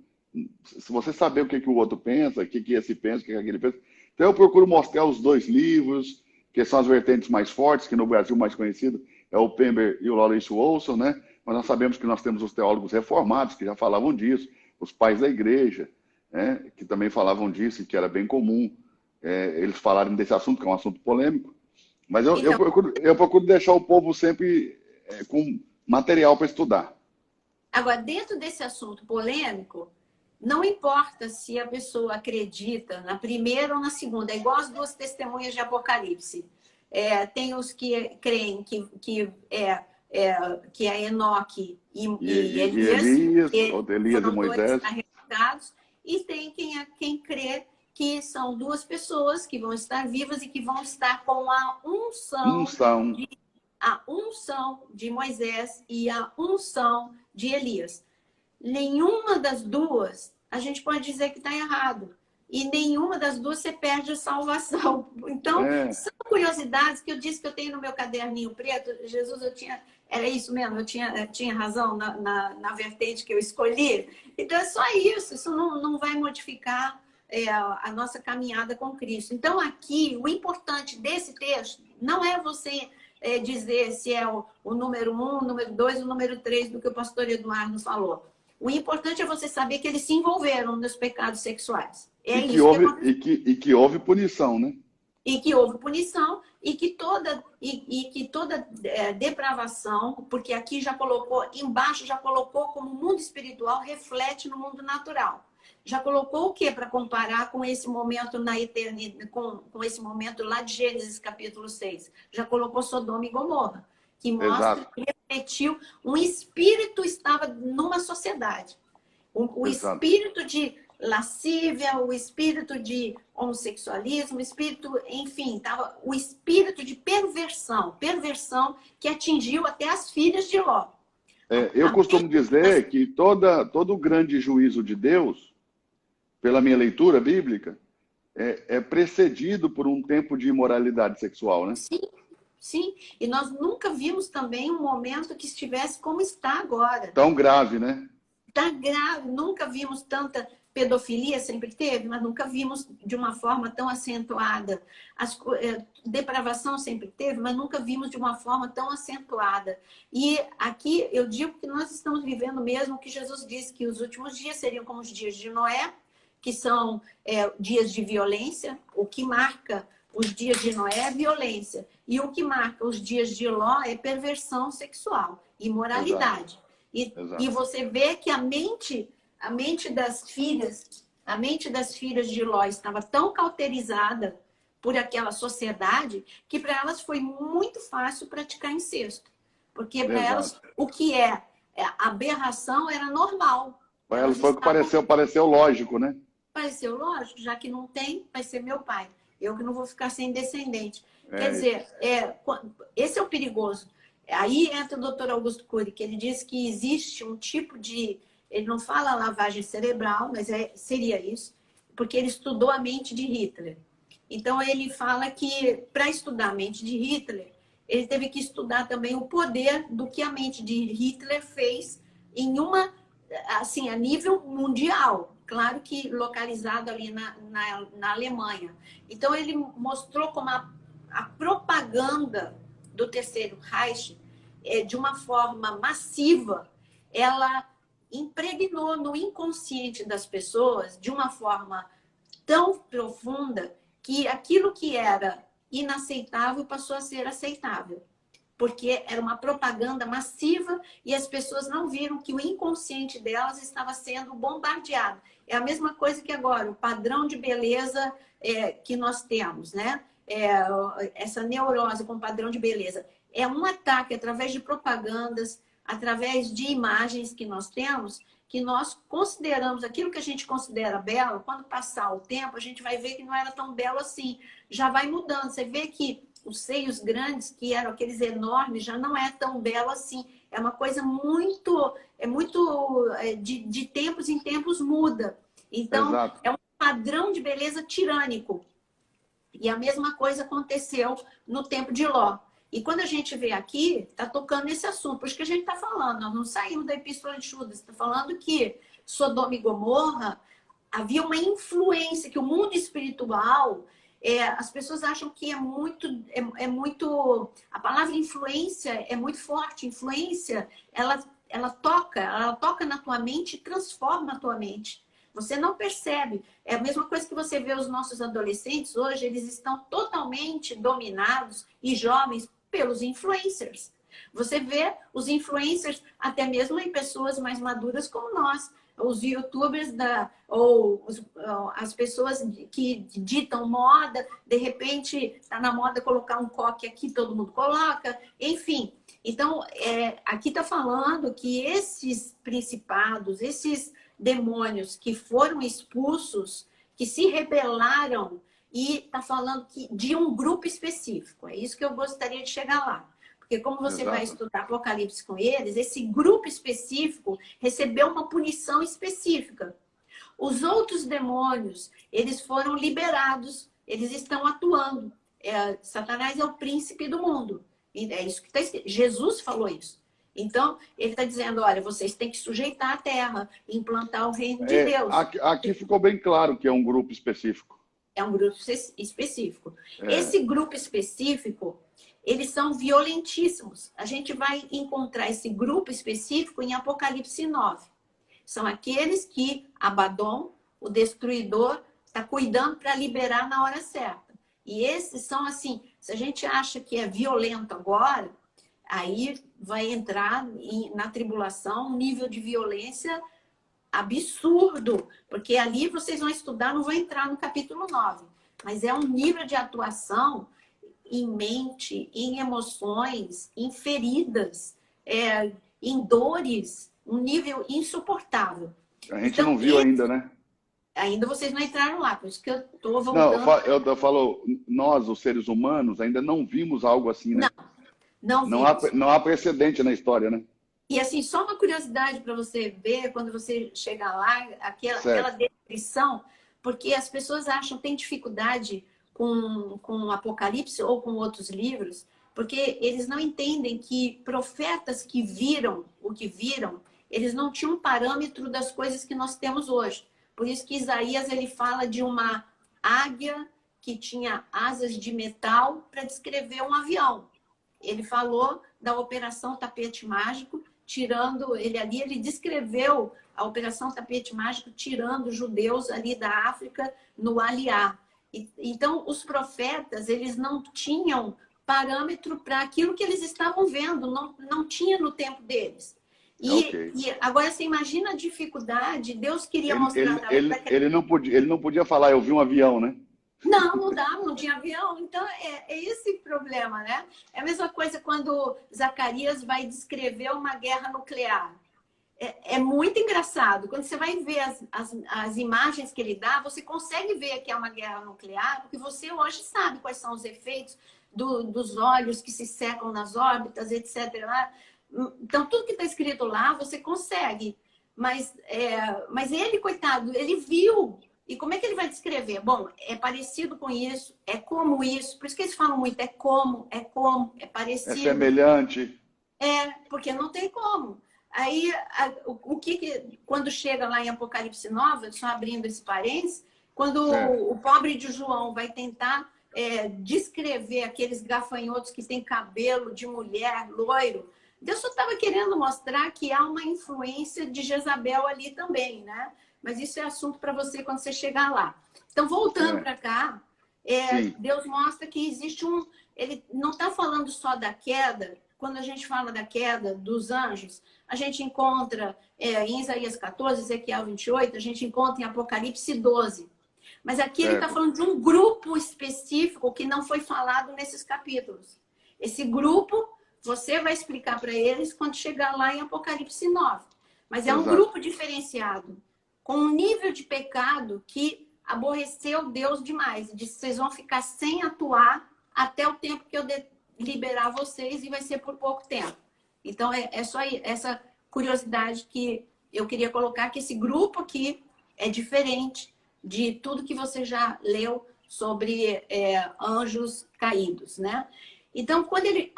se você saber o que o outro pensa, o que esse pensa, o que aquele pensa... Então, eu procuro mostrar os dois livros, que são as vertentes mais fortes, que no Brasil mais conhecido é o Pember e o Lawrence Olson, né? Mas nós sabemos que nós temos os teólogos reformados, que já falavam disso, os pais da igreja, né? Que também falavam disso, e que era bem comum eles falarem desse assunto, que é um assunto polêmico. Mas eu procuro deixar o povo sempre com material para estudar. Agora, dentro desse assunto polêmico, não importa se a pessoa acredita na primeira ou na segunda, é igual as duas testemunhas de Apocalipse. Tem os que creem que é Enoque e Elias e Moisés. E tem quem crê que são duas pessoas que vão estar vivas e que vão estar com a unção de Moisés e a unção de Elias. Nenhuma das duas a gente pode dizer que está errado. E nenhuma das duas você perde a salvação. Então, são curiosidades que eu disse que eu tenho no meu caderninho preto. Jesus, era isso mesmo, eu tinha razão na vertente que eu escolhi. Então, é só isso. Isso não vai modificar a nossa caminhada com Cristo. Então, aqui, o importante desse texto não é você dizer se é o número 1, o número 2, o número 3 do que o pastor Eduardo falou. O importante é você saber que eles se envolveram nos pecados sexuais. E que houve punição, né? E que houve punição e que toda depravação, porque aqui embaixo já colocou como o mundo espiritual reflete no mundo natural. Já colocou o quê para comparar com esse momento na eternidade, com esse momento lá de Gênesis capítulo 6? Já colocou Sodoma e Gomorra, que mostra que um espírito estava numa sociedade. O espírito lascívia, o espírito de homossexualismo, o espírito, enfim, tava o espírito de perversão que atingiu até as filhas de Ló. Eu costumo dizer que todo o grande juízo de Deus, pela minha leitura bíblica, é precedido por um tempo de imoralidade sexual, né? Sim, sim. E nós nunca vimos também um momento que estivesse como está agora. Tão grave, né? Está grave. Nunca vimos tanta pedofilia, sempre teve, mas nunca vimos de uma forma tão acentuada. Depravação sempre teve, mas nunca vimos de uma forma tão acentuada. E aqui eu digo que nós estamos vivendo mesmo o que Jesus disse, que os últimos dias seriam como os dias de Noé, que são dias de violência. O que marca os dias de Noé é violência. E o que marca os dias de Ló é perversão sexual, imoralidade. E você vê que a mente das filhas de Ló estava tão cauterizada por aquela sociedade que para elas foi muito fácil praticar incesto. Porque para elas o que aberração era normal. Para elas foi o que pareceu lógico, né? Pareceu lógico, já que não tem, vai ser meu pai. Eu que não vou ficar sem descendente. Quer dizer, esse é o perigoso. Aí entra o doutor Augusto Cury, que ele diz que existe um tipo de... Ele não fala lavagem cerebral, mas seria isso, porque ele estudou a mente de Hitler. Então, ele fala que, para estudar a mente de Hitler, ele teve que estudar também o poder do que a mente de Hitler fez assim, a nível mundial. Claro que localizado ali na Alemanha. Então, ele mostrou como a propaganda do Terceiro Reich, de uma forma massiva, ela impregnou no inconsciente das pessoas de uma forma tão profunda que aquilo que era inaceitável passou a ser aceitável. Porque era uma propaganda massiva e as pessoas não viram que o inconsciente delas estava sendo bombardeado. É a mesma coisa que agora, o padrão de beleza que nós temos, né? Essa neurose com padrão de beleza. É um ataque através de propagandas, através de imagens que nós temos, que nós consideramos aquilo que a gente considera belo, quando passar o tempo, a gente vai ver que não era tão belo assim. Já vai mudando. Você vê que os seios grandes, que eram aqueles enormes, já não é tão belo assim. É uma coisa de tempos em tempos muda. Então, é um padrão de beleza tirânico. E a mesma coisa aconteceu no tempo de Ló. E quando a gente vê aqui, está tocando nesse assunto. Por isso que a gente está falando, nós não saímos da Epístola de Judas. Está falando que Sodoma e Gomorra havia uma influência, que o mundo espiritual... as pessoas acham que é muito... A palavra influência é muito forte. Influência, ela toca na tua mente e transforma a tua mente. Você não percebe. É a mesma coisa que você vê os nossos adolescentes hoje, eles estão totalmente dominados e jovens pelos influencers. Você vê os influencers até mesmo em pessoas mais maduras como nós. Os youtubers ou as pessoas que ditam moda, de repente está na moda colocar um coque aqui, todo mundo coloca, enfim. Então, aqui está falando que esses principados, esses demônios que foram expulsos, que se rebelaram, e está falando de um grupo específico. É isso que eu gostaria de chegar lá. Porque como você vai estudar Apocalipse com eles, esse grupo específico recebeu uma punição específica. Os outros demônios, eles foram liberados, eles estão atuando. Satanás é o príncipe do mundo. É isso que está escrito. Jesus falou isso. Então, ele está dizendo, olha, vocês têm que sujeitar a terra, implantar o reino de Deus. Aqui ficou bem claro que é um grupo específico. É um grupo específico. Esse grupo específico... eles são violentíssimos. A gente vai encontrar esse grupo específico em Apocalipse 9. São aqueles que Abaddon, o destruidor, está cuidando para liberar na hora certa. E esses são assim, se a gente acha que é violento agora, aí vai entrar na tribulação um nível de violência absurdo. Porque ali vocês vão estudar, não vou entrar no capítulo 9. Mas é um nível de atuação... em mente, em emoções, em feridas, em dores, um nível insuportável. A gente não viu ainda, né? Ainda vocês não entraram lá, por isso que eu estou Não, voltando. eu falo, nós, os seres humanos, ainda não vimos algo assim, né? Não, não Não há, vimos. não há precedente na história, né? E assim, só uma curiosidade para você ver, quando você chegar lá, aquela Certo. descrição, porque as pessoas acham, têm dificuldade com o Apocalipse ou com outros livros, porque eles não entendem que profetas que viram o que viram, eles não tinham um parâmetro das coisas que nós temos hoje. Por isso que Isaías ele fala de uma águia que tinha asas de metal para descrever um avião. Ele falou da Operação Tapete Mágico, tirando ele ali, ele descreveu a Operação Tapete Mágico tirando judeus ali da África no Aliá. Então, os profetas, eles não tinham parâmetro para aquilo que eles estavam vendo, não tinha no tempo deles. Ok. E agora você imagina a dificuldade, Deus queria mostrar Ele não podia falar, eu vi um avião, né? não dava, não tinha avião. Então, é esse problema, né? É a mesma coisa quando Zacarias vai descrever uma guerra nuclear. É muito engraçado. Quando você vai ver as imagens que ele dá, você consegue ver que é uma guerra nuclear, porque você hoje sabe quais são os efeitos dos olhos que se secam nas órbitas, etc. Então, tudo que está escrito lá, você consegue. Mas ele, coitado, ele viu. E como é que ele vai descrever? Bom, é parecido com isso, é como isso. Por isso que eles falam muito, é É parecido. semelhante. Porque não tem como. Aí, quando chega lá em Apocalipse 9, só abrindo esse parênteses, quando Certo. o pobre de João vai tentar descrever aqueles gafanhotos que têm cabelo de mulher, loiro, Deus só estava querendo mostrar que há uma influência de Jezabel ali também, né? Mas isso é assunto para você quando você chegar lá. Então, voltando para cá, Sim. Deus mostra que existe Ele não está falando só da queda. Quando a gente fala da queda dos anjos, a gente encontra em Isaías 14, Ezequiel 28, a gente encontra em Apocalipse 12. Mas aqui ele está falando de um grupo específico que não foi falado nesses capítulos. Esse grupo, você vai explicar para eles quando chegar lá em Apocalipse 9. Mas é um grupo diferenciado, com um nível de pecado que aborreceu Deus demais. Ele disse, vocês vão ficar sem atuar até o tempo que eu liberar vocês e vai ser por pouco tempo. Então, é só essa curiosidade que eu queria colocar, que esse grupo aqui é diferente de tudo que você já leu sobre anjos caídos, né? Então,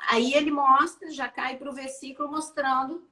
aí ele mostra, já cai para o versículo mostrando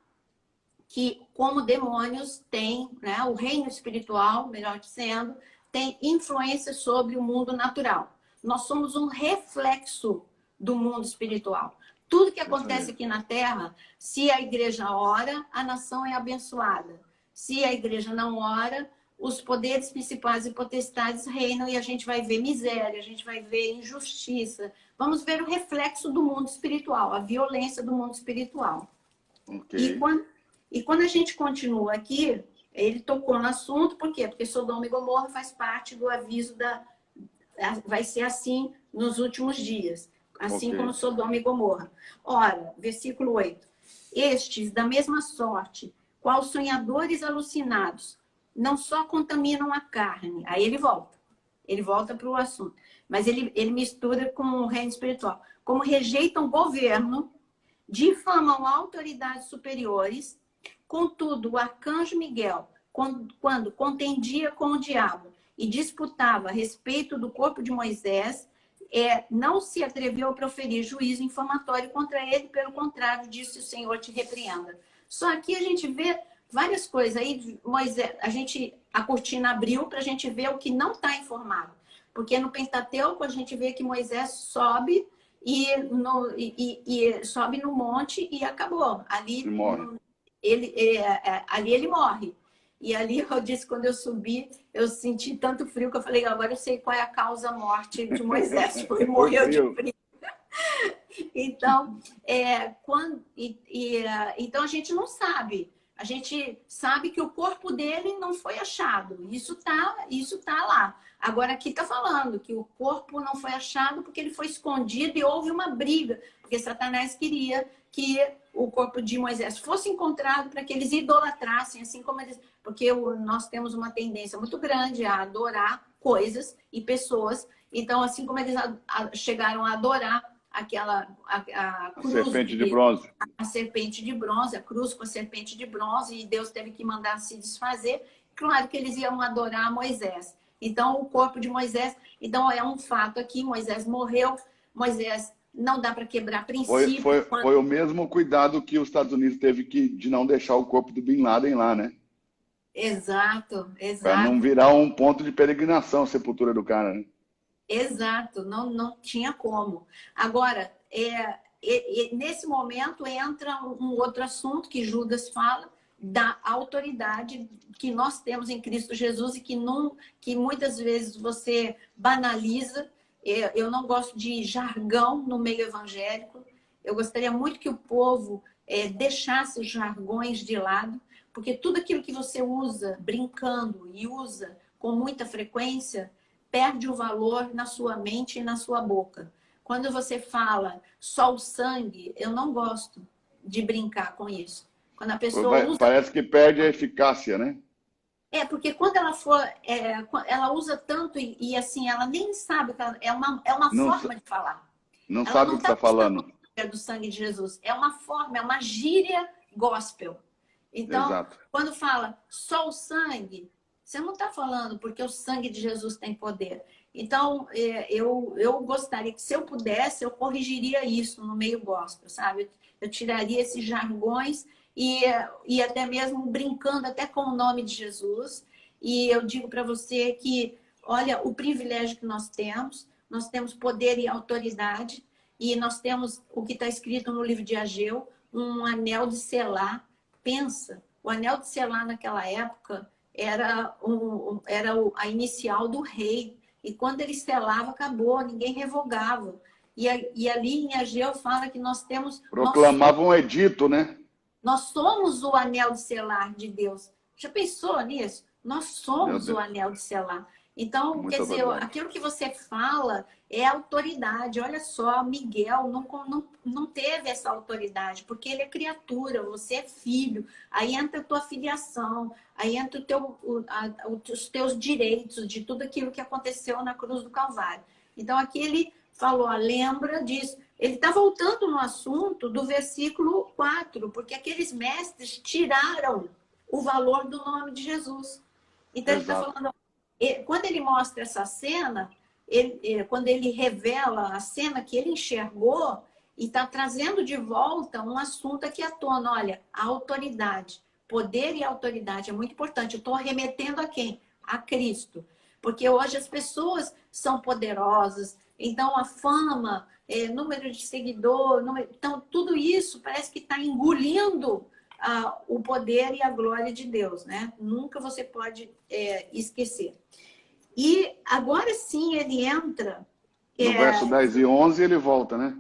que como demônios têm, né, o reino espiritual, melhor dizendo, tem influência sobre o mundo natural. Nós somos um reflexo do mundo espiritual. Tudo que acontece aqui na Terra, se a igreja ora, a nação é abençoada. Se a igreja não ora, os poderes principais e potestades reinam e a gente vai ver miséria, a gente vai ver injustiça. Vamos ver o reflexo do mundo espiritual, a violência do mundo espiritual. Okay. E quando a gente continua aqui, ele tocou no assunto, por quê? Porque Sodoma e Gomorra faz parte do aviso vai ser assim nos últimos dias. Assim como Sodoma e Gomorra. Ora, versículo 8. Estes, da mesma sorte, qual sonhadores alucinados, não só contaminam a carne. Aí ele volta para o assunto. Mas ele mistura com o reino espiritual. Como rejeitam governo, difamam autoridades superiores. Contudo, o arcanjo Miguel, quando contendia com o diabo e disputava a respeito do corpo de Moisés, não se atreveu a proferir juízo infamatório contra ele, pelo contrário, disse o Senhor te repreenda. Só aqui a gente vê várias coisas. Aí Moisés, a cortina abriu para a gente ver o que não está informado. Porque no Pentateuco a gente vê que Moisés sobe e sobe no monte e acabou. Ali ele morre. E ali eu disse, quando eu subi, eu senti tanto frio que eu falei, agora eu sei qual é a causa morte de Moisés. Foi morreu de frio. Então, então a gente não sabe. A gente sabe que o corpo dele não foi achado. Isso tá lá. Agora aqui está falando que o corpo não foi achado porque ele foi escondido e houve uma briga. Porque Satanás queria que o corpo de Moisés fosse encontrado para que eles idolatrassem, assim como eles... Porque nós temos uma tendência muito grande a adorar coisas e pessoas. Então, assim como eles chegaram a adorar a cruz serpente de bronze. A serpente de bronze, a cruz com a serpente de bronze, e Deus teve que mandar se desfazer. Claro que eles iam adorar Moisés. Então, o corpo de Moisés... Então, é um fato aqui, Moisés morreu, Moisés não dá para quebrar princípio. Foi o mesmo cuidado que os Estados Unidos teve de não deixar o corpo do Bin Laden lá, né? Exato, exato. Para não virar um ponto de peregrinação a sepultura do cara, né? Exato, não tinha como. Agora, nesse momento entra um outro assunto que Judas fala, da autoridade que nós temos em Cristo Jesus e que muitas vezes você banaliza. Eu não gosto de jargão no meio evangélico. Eu gostaria muito que o povo deixasse os jargões de lado, porque tudo aquilo que você usa brincando e usa com muita frequência perde o valor na sua mente e na sua boca. Quando você fala só o sangue, eu não gosto de brincar com isso. Quando a pessoa usa... Parece que perde a eficácia, né? Porque quando ela for... ela usa tanto e assim, ela nem sabe que é uma forma de falar. Não ela sabe não o que está falando. Do sangue de Jesus. É uma forma, é uma gíria gospel. Então, exato. Quando fala só o sangue, você não está falando porque o sangue de Jesus tem poder. Então, eu gostaria que, se eu pudesse, eu corrigiria isso no meio gospel, sabe? Eu tiraria esses jargões e até mesmo brincando até com o nome de Jesus. E eu digo para você que, olha, o privilégio que nós temos poder e autoridade, e nós temos o que está escrito no livro de Ageu, um anel de selar. Pensa, o anel de selar naquela época era a inicial do rei. E quando ele selava, acabou, ninguém revogava. E ali em Ageu fala que nós temos... Proclamava um edito, né? Nós somos o anel de selar de Deus. Já pensou nisso? Nós somos o anel de selar. Então, quer dizer, aquilo que você fala é autoridade. Olha só, Miguel não teve essa autoridade, porque ele é criatura, você é filho. Aí entra a tua filiação, aí entra os teus direitos de tudo aquilo que aconteceu na cruz do Calvário. Então, aqui ele falou, lembra disso. Ele está voltando no assunto do versículo 4, porque aqueles mestres tiraram o valor do nome de Jesus. Então, ele está falando... Quando ele mostra essa cena, quando ele revela a cena que ele enxergou, e está trazendo de volta um assunto aqui à tona. Olha, a autoridade, poder e autoridade é muito importante. Eu estou remetendo a quem? A Cristo. Porque hoje as pessoas são poderosas, então a fama, número de seguidor, então tudo isso parece que está engolindo o poder e a glória de Deus, né? Nunca você pode esquecer. E agora sim ele entra... No verso 10 e 11 ele volta, né?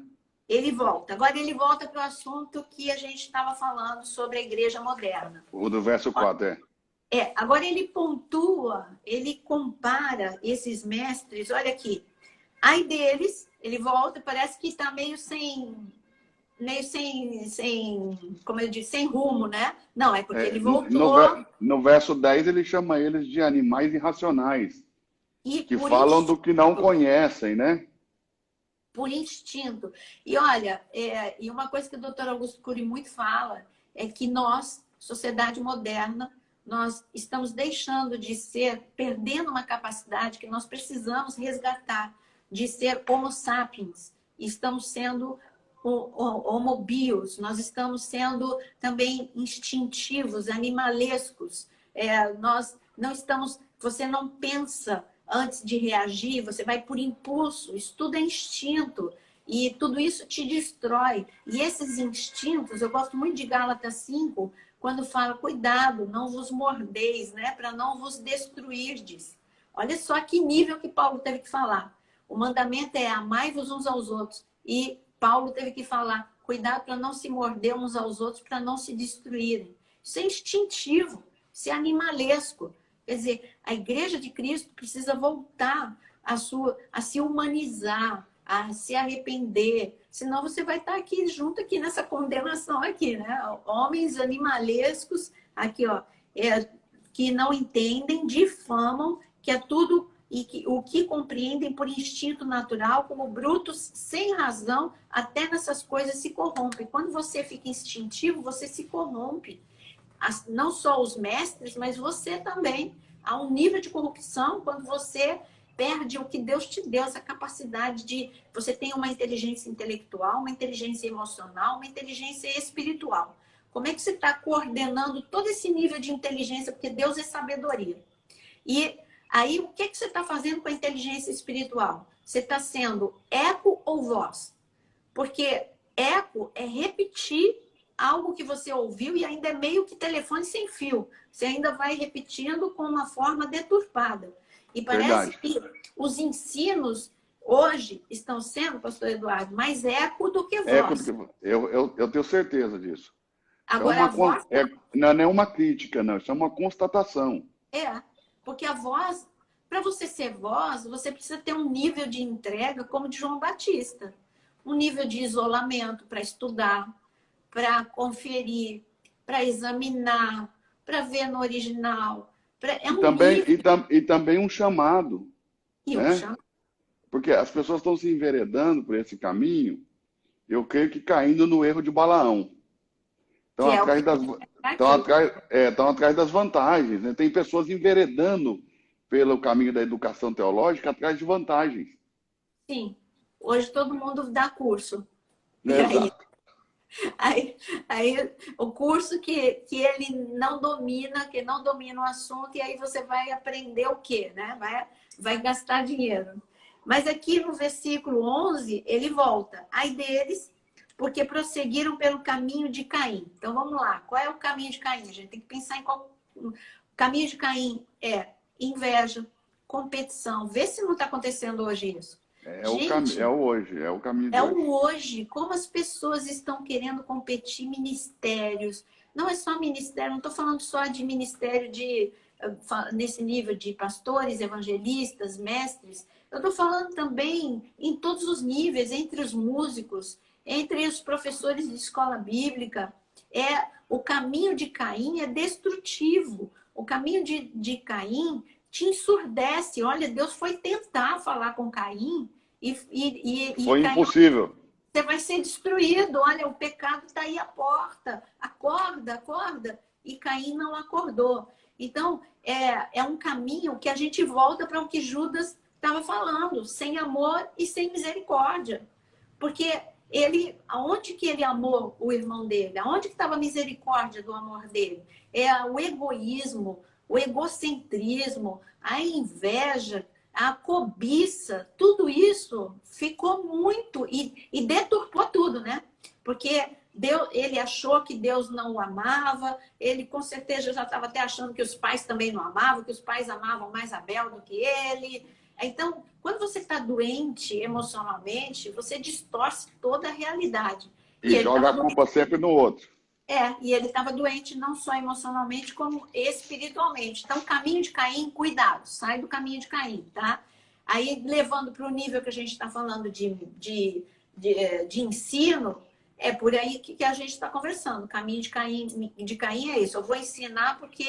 Ele volta. Agora ele volta para o assunto que a gente estava falando sobre a igreja moderna. O do verso 4, agora ele pontua, ele compara esses mestres, olha aqui. Ai deles, ele volta, parece que está meio sem, como eu disse, sem rumo, né? Não, é porque ele voltou... No verso 10 ele chama eles de animais irracionais, que falam do que não conhecem, né? Por instinto. E olha, e uma coisa que o Dr. Augusto Cury muito fala é que nós, sociedade moderna, nós estamos deixando de ser, perdendo uma capacidade que nós precisamos resgatar, de ser homo sapiens. Estamos sendo homo bios, nós estamos sendo também instintivos, animalescos. Nós não estamos, você não pensa antes de reagir, você vai por impulso, isso tudo é instinto, e tudo isso te destrói. E esses instintos, eu gosto muito de Gálatas 5, quando fala, cuidado, não vos mordeis, né, para não vos destruirdes. Olha só que nível que Paulo teve que falar. O mandamento é amai-vos uns aos outros, e Paulo teve que falar, cuidado para não se morder uns aos outros, para não se destruírem. Isso é instintivo, isso é animalesco. Quer dizer, a Igreja de Cristo precisa voltar a se humanizar, a se arrepender. Senão você vai estar aqui junto aqui nessa condenação aqui, né? Homens animalescos, aqui, ó, que não entendem, difamam, que é tudo e o que compreendem por instinto natural, como brutos, sem razão, até nessas coisas se corrompem. Quando você fica instintivo, você se corrompe. Não só os mestres, mas você também. Há um nível de corrupção quando você perde o que Deus te deu, essa capacidade de... Você tem uma inteligência intelectual, uma inteligência emocional, uma inteligência espiritual. Como é que você está coordenando todo esse nível de inteligência? Porque Deus é sabedoria. E aí, o que você está fazendo com a inteligência espiritual? Você está sendo eco ou voz? Porque eco é repetir algo que você ouviu e ainda é meio que telefone sem fio. Você ainda vai repetindo com uma forma deturpada. E parece que os ensinos hoje estão sendo, pastor Eduardo, mais eco do que voz. Eu tenho certeza disso. Agora, a voz... Não é uma crítica, não. Isso é uma constatação. Porque a voz, para você ser voz, você precisa ter um nível de entrega como de João Batista. Um nível de isolamento para estudar, para conferir, para examinar, para ver no original. E também um chamado. Né? Porque as pessoas estão se enveredando por esse caminho, eu creio que caindo no erro de Balaão. Estão atrás das vantagens. Né? Tem pessoas enveredando pelo caminho da educação teológica atrás de vantagens. Sim. Hoje todo mundo dá curso. Exato. Aí o curso que ele não domina, que não domina o assunto, e aí você vai aprender o quê? Né? Vai gastar dinheiro. Mas aqui no versículo 11, ele volta. Ai deles, porque prosseguiram pelo caminho de Caim. Então vamos lá. Qual é o caminho de Caim? A gente tem que pensar em qual... O caminho de Caim é inveja, competição. Vê se não está acontecendo hoje isso. É o hoje, é o caminho de hoje. É o hoje. Como as pessoas estão querendo competir ministérios. Não é só ministério, não estou falando só de ministério nesse nível de pastores, evangelistas, mestres. Eu estou falando também em todos os níveis, entre os músicos, entre os professores de escola bíblica. O caminho de Caim é destrutivo. O caminho de Caim te ensurdece. Olha, Deus foi tentar falar com Caim e foi Caim, impossível. você vai ser destruído. Olha, o pecado está aí à porta. Acorda, acorda. E Caim não acordou. Então, é um caminho que a gente volta para o que Judas estava falando, sem amor e sem misericórdia. Porque aonde que ele amou o irmão dele? Aonde que estava a misericórdia do amor dele? É o egoísmo, o egocentrismo, a inveja, a cobiça, tudo isso ficou muito e deturpou tudo, né? Porque ele achou que Deus não o amava, ele com certeza já estava até achando que os pais também não amavam, que os pais amavam mais Abel do que ele. Então, quando você está doente emocionalmente, você distorce toda a realidade. E joga a culpa sempre no outro. E ele estava doente não só emocionalmente, como espiritualmente. Então, caminho de Caim, cuidado, sai do caminho de Caim, tá? Aí, levando para o nível que a gente está falando de ensino, é por aí que a gente está conversando. O caminho de Caim é isso. Eu vou ensinar porque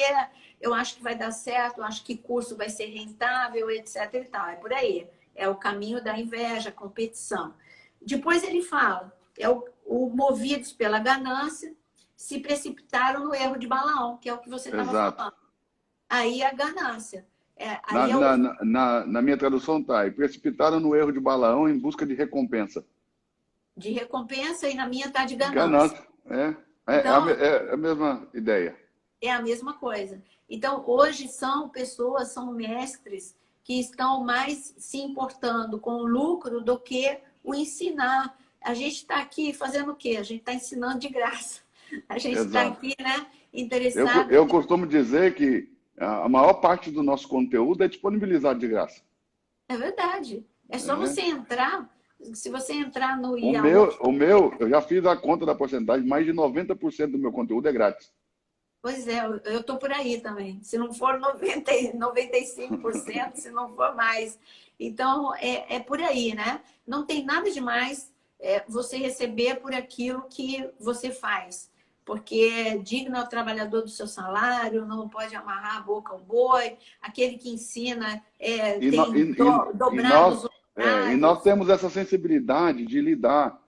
eu acho que vai dar certo, eu acho que curso vai ser rentável, etc. e tal. É por aí. É o caminho da inveja, competição. Depois ele fala, o movidos pela ganância, se precipitaram no erro de Balaão, que é o que você estava falando. Aí a ganância. Na minha tradução está, e precipitaram no erro de Balaão em busca de recompensa. De recompensa, e na minha está de ganância. Então, é a mesma ideia. É a mesma coisa. Então, hoje são mestres que estão mais se importando com o lucro do que o ensinar. A gente está aqui fazendo o quê? A gente está ensinando de graça. A gente está aqui, né, interessado. Eu costumo dizer que a maior parte do nosso conteúdo é disponibilizado de graça. É verdade. É só você entrar. Se você entrar no eu já fiz a conta da porcentagem, mais de 90% do meu conteúdo é grátis. Pois é, eu estou por aí também. Se não for 95%, se não for mais. Então, é por aí, né? Não tem nada de mais você receber por aquilo que você faz. Porque digno é o trabalhador do seu salário, não pode amarrar a boca ao boi. Aquele que ensina E, no- tem e dobrado nós, os e nós horários. temos essa sensibilidade de lidar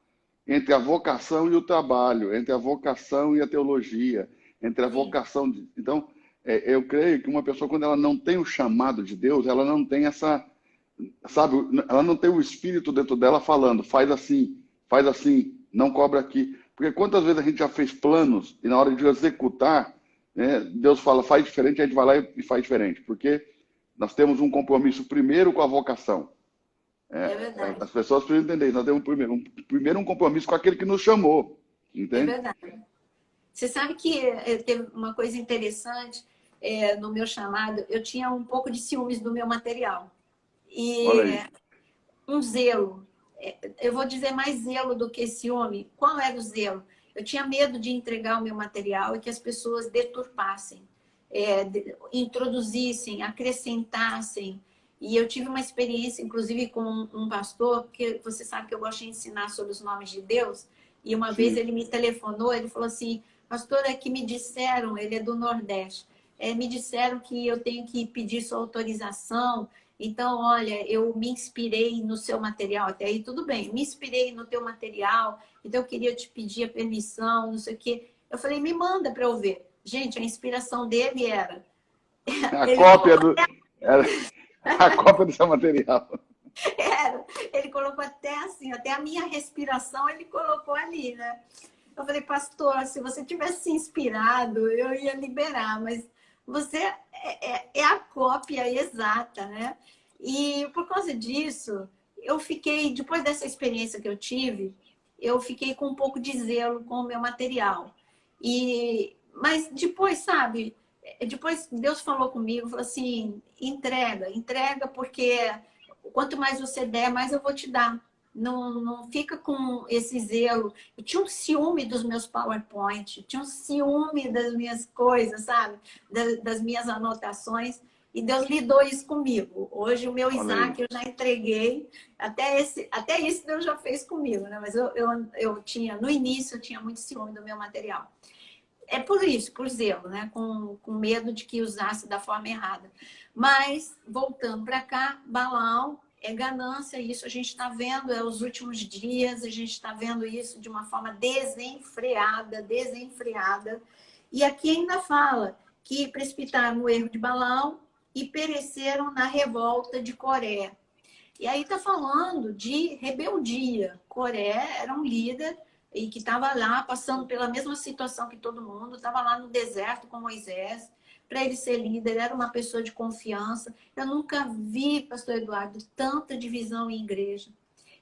entre a vocação e o trabalho, entre a vocação e a teologia, entre a Sim, vocação. Então, eu creio que uma pessoa, quando ela não tem o chamado de Deus, ela não tem essa, sabe, ela não tem o espírito dentro dela falando, faz assim, não cobra aqui. Porque quantas vezes a gente já fez planos e na hora de executar, né, Deus fala, faz diferente, a gente vai lá e faz diferente. Porque nós temos um compromisso primeiro com a vocação. é verdade. As pessoas precisam entender, nós temos primeiro um compromisso com aquele que nos chamou, É entende? verdade. Você sabe que teve uma coisa interessante no meu chamado. Eu tinha um pouco de ciúmes do meu material. Olha E aí. um zelo. Eu vou dizer mais zelo do que ciúme. Qual era o zelo? Eu tinha medo de entregar o meu material e que as pessoas deturpassem, introduzissem, acrescentassem. E eu tive uma experiência, inclusive, com um pastor, porque você sabe que eu gosto de ensinar sobre os nomes de Deus. E uma vez Sim. ele me telefonou, ele falou assim, pastor, é que me disseram, ele é do Nordeste, me disseram que eu tenho que pedir sua autorização. Então, olha, eu me inspirei no seu material, até aí tudo bem, me inspirei no teu material, então eu queria te pedir a permissão, não sei o quê. Eu falei, me manda para eu ver. Gente, a inspiração dele era, A ele cópia colocou do, era a cópia do seu material. ele colocou até assim, até a minha respiração ele colocou ali, né? Eu falei, pastor, se você tivesse se inspirado, eu ia liberar, mas você é a cópia exata, né? E por causa disso, eu fiquei, depois dessa experiência que eu tive, eu fiquei com um pouco de zelo com o meu material. Mas depois, sabe, depois Deus falou comigo, falou assim, entrega, porque quanto mais você der, mais eu vou te dar. Não fica com esse zelo. Eu tinha um ciúme dos meus PowerPoint, tinha um ciúme das minhas coisas, sabe? Das minhas anotações. E Deus lidou isso comigo. Hoje o meu Olha aí. Isaac eu já entreguei. Até isso Deus já fez comigo, né? Mas eu tinha, no início, eu tinha muito ciúme do meu material. É por isso, por zelo, né? Com medo de que usasse da forma errada. Mas, voltando para cá, Balaão é ganância, isso a gente está vendo, os últimos dias, a gente está vendo isso de uma forma desenfreada. E aqui ainda fala que precipitaram no erro de Balaão e pereceram na revolta de Coré. E aí está falando de rebeldia. Coré era um líder e que estava lá passando pela mesma situação que todo mundo, estava lá no deserto com Moisés. Para ele ser líder, era uma pessoa de confiança. Eu nunca vi, pastor Eduardo, tanta divisão em igreja.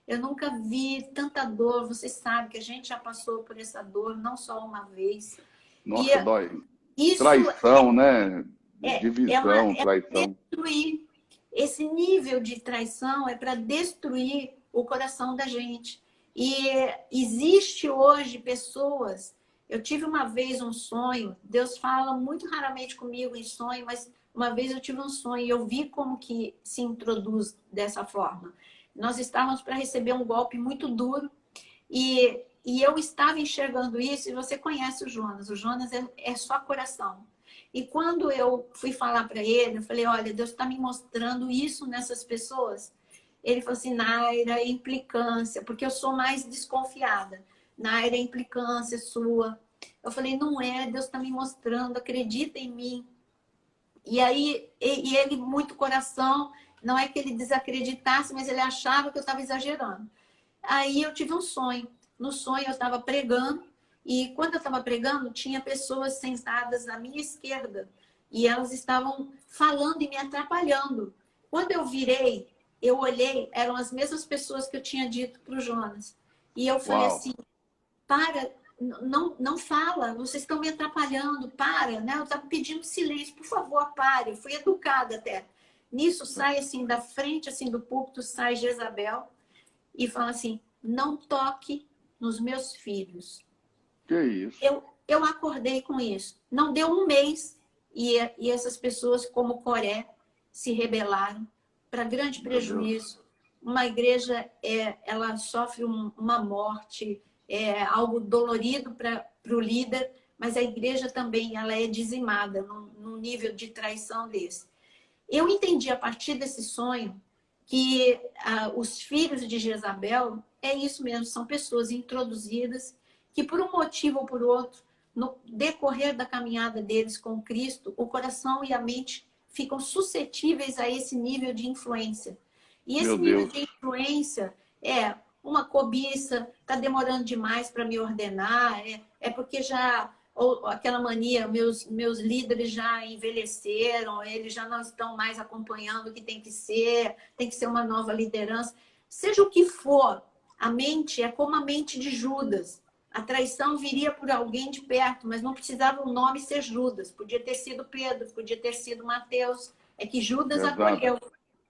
Eu nunca vi tanta dor. Você sabe que a gente já passou por essa dor, não só uma vez. E Nossa, dói. isso Traição, né? é Divisão, traição. destruir. Esse nível de traição é para destruir o coração da gente. E existe hoje pessoas. Eu tive uma vez um sonho. Deus fala muito raramente comigo em sonho, mas uma vez eu tive um sonho e eu vi como que se introduz dessa forma. Nós estávamos para receber um golpe muito duro e eu estava enxergando isso. E você conhece o Jonas. O Jonas é só coração. E quando eu fui falar para ele, eu falei, olha, Deus está me mostrando isso nessas pessoas. Ele falou assim, Naira, é implicância, porque eu sou mais desconfiada. Naira, é implicância sua. Eu falei, não é, Deus está me mostrando, acredita em mim. E aí, ele, muito coração, não é que ele desacreditasse, mas ele achava que eu estava exagerando. Aí eu tive um sonho. No sonho eu estava pregando e quando eu estava pregando tinha pessoas sentadas à minha esquerda e elas estavam falando e me atrapalhando. Quando eu virei, eu olhei, eram as mesmas pessoas que eu tinha dito para o Jonas. E eu falei Uau. assim, para, não fala, vocês estão me atrapalhando, para, né? Eu estava pedindo silêncio, por favor, pare. Eu fui educada até. Nisso sai assim, da frente assim do púlpito, sai Jezabel e fala assim, não toque nos meus filhos. Que isso? eu acordei com isso. Não deu um mês e essas pessoas, como Coré, se rebelaram para grande prejuízo. Uma igreja, ela sofre uma morte, algo dolorido para o líder, mas a igreja também ela é dizimada num nível de traição desse. Eu entendi a partir desse sonho que os filhos de Jezabel é isso mesmo, são pessoas introduzidas que por um motivo ou por outro, no decorrer da caminhada deles com Cristo, o coração e a mente ficam suscetíveis a esse nível de influência. E esse nível de influência é uma cobiça, está demorando demais para me ordenar, porque já, ou aquela mania, meus líderes já envelheceram, eles já não estão mais acompanhando o que tem que ser uma nova liderança. Seja o que for, a mente é como a mente de Judas. A traição viria por alguém de perto, mas não precisava o nome ser Judas. Podia ter sido Pedro, podia ter sido Mateus. É que Judas acolheu,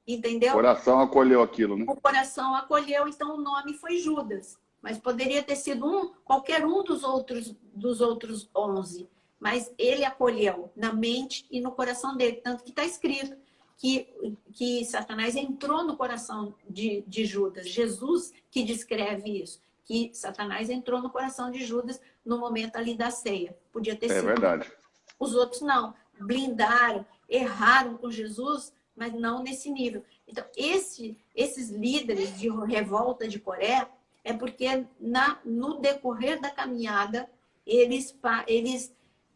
entendeu? O coração acolheu aquilo, né? O coração acolheu, então o nome foi Judas. Mas poderia ter sido qualquer um dos outros 11. Mas ele acolheu na mente e no coração dele. Tanto que está escrito que Satanás entrou no coração de Judas. Jesus que descreve isso. Que Satanás entrou no coração de Judas no momento ali da ceia. Podia ter sido. É verdade. Os outros não. Blindaram, erraram com Jesus, mas não nesse nível. Então, esses líderes de revolta de Coré é porque no decorrer da caminhada,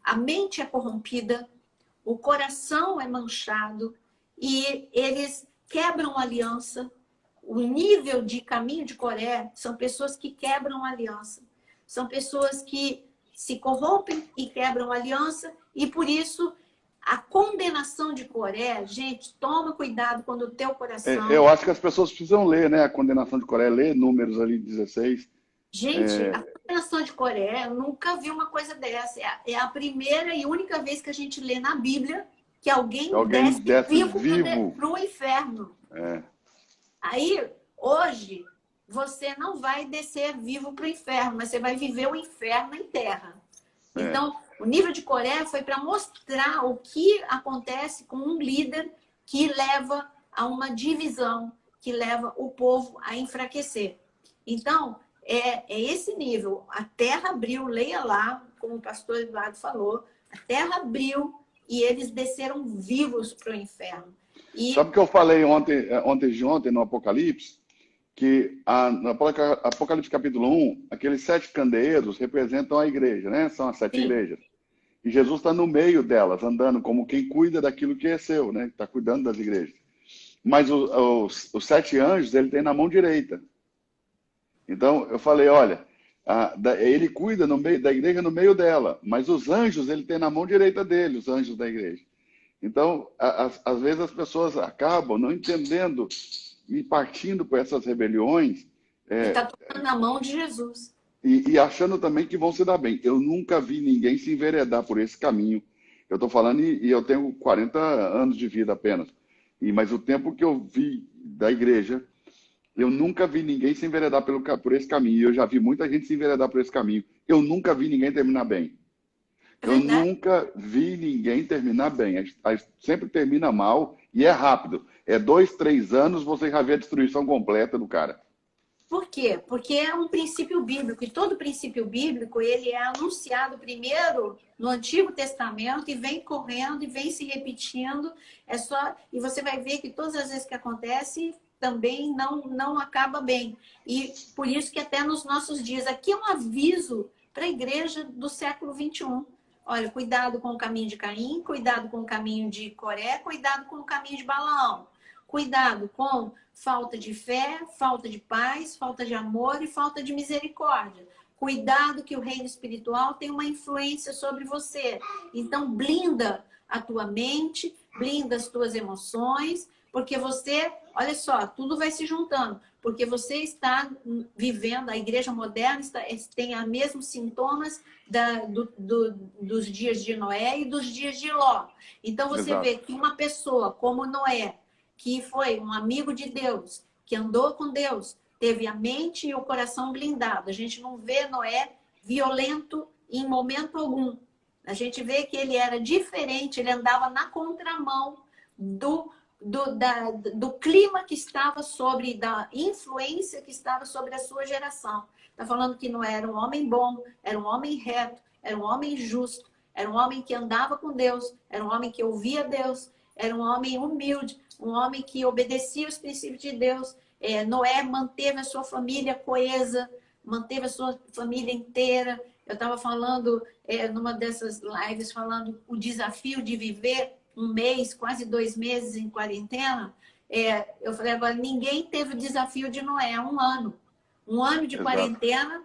a mente é corrompida, o coração é manchado e eles quebram aliança. O nível de caminho de Coré são pessoas que quebram aliança. São pessoas que se corrompem e quebram aliança. E por isso, a condenação de Coré, gente, toma cuidado quando o teu coração... Eu acho que as pessoas precisam ler, né? A condenação de Coré, ler Números ali 16. Gente, a condenação de Coré, eu nunca vi uma coisa dessa. É a primeira e única vez que a gente lê na Bíblia que alguém desce vivo para o inferno. Aí, hoje, você não vai descer vivo para o inferno, mas você vai viver o inferno em terra. Então, o nível de Coré foi para mostrar o que acontece com um líder que leva a uma divisão, que leva o povo a enfraquecer. Então, é esse nível. A terra abriu, leia lá, como o pastor Eduardo falou, a terra abriu e eles desceram vivos para o inferno. Sabe o que eu falei ontem no Apocalipse? Que no Apocalipse capítulo 1, aqueles 7 candeeiros representam a igreja, né? São as 7 igrejas. E Jesus está no meio delas, andando como quem cuida daquilo que é seu, né? Está cuidando das igrejas. Mas os 7 anjos, ele tem na mão direita. Então, eu falei, olha, ele cuida da igreja no meio dela, mas os anjos, ele tem na mão direita dele, os anjos da igreja. Então, às vezes as pessoas acabam não entendendo e partindo por essas rebeliões. Está tomando na mão de Jesus. E achando também que vão se dar bem. Eu nunca vi ninguém se enveredar por esse caminho. Eu estou falando, e eu tenho 40 anos de vida apenas. Mas o tempo que eu vi da igreja, eu nunca vi ninguém se enveredar por esse caminho. Eu já vi muita gente se enveredar por esse caminho. Eu nunca vi ninguém terminar bem. Eu nunca vi ninguém terminar bem. Sempre termina mal e é rápido. 2, 3 anos, você já vê a destruição completa do cara. Por quê? Porque é um princípio bíblico. E todo princípio bíblico, ele é anunciado primeiro no Antigo Testamento e vem correndo e vem se repetindo. E você vai ver que todas as vezes que acontece, também não acaba bem. E por isso que até nos nossos dias, aqui é um aviso para a igreja do século 21. Olha, cuidado com o caminho de Caim, cuidado com o caminho de Coré, cuidado com o caminho de Balaão. Cuidado com falta de fé, falta de paz, falta de amor e falta de misericórdia. Cuidado que o reino espiritual tem uma influência sobre você. Então, blinda a tua mente, blinda as tuas emoções, porque você, olha só, tudo vai se juntando. Porque você está vivendo, a igreja moderna tem os mesmos sintomas dos dias de Noé e dos dias de Ló. Então, você vê que uma pessoa como Noé, que foi um amigo de Deus, que andou com Deus, teve a mente e o coração blindado. A gente não vê Noé violento em momento algum. A gente vê que ele era diferente, ele andava na contramão do clima que estava sobre, da influência que estava sobre a sua geração. Está falando que não era um homem bom, era um homem reto, era um homem justo, era um homem que andava com Deus, era um homem que ouvia Deus, era um homem humilde, um homem que obedecia os princípios de Deus. Noé manteve a sua família coesa, manteve a sua família inteira. Eu estava falando, numa dessas lives, falando o desafio de viver um mês, quase 2 meses em quarentena. Eu falei, agora, ninguém teve o desafio de Noé, 1 ano. 1 ano de quarentena.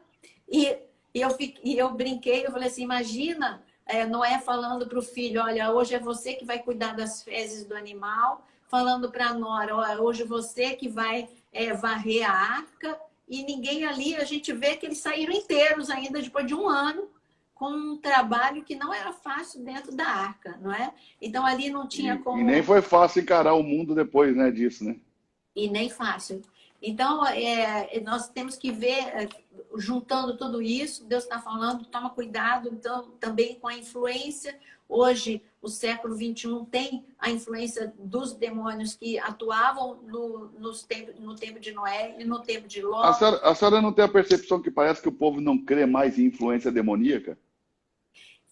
E eu brinquei, eu falei assim, imagina Noé falando para o filho, olha, hoje é você que vai cuidar das fezes do animal, falando para a nora, olha, hoje você que vai varrer a arca. E ninguém ali, a gente vê que eles saíram inteiros ainda depois de 1 ano, com um trabalho que não era fácil dentro da arca, não é? Então ali não tinha como... E nem foi fácil encarar o mundo depois, né, disso, né? E nem fácil. Então, nós temos que ver, juntando tudo isso, Deus está falando, toma cuidado então, também com a influência. Hoje, o século XXI tem a influência dos demônios que atuavam no tempo de Noé e no tempo de Ló. A senhora não tem a percepção que parece que o povo não crê mais em influência demoníaca?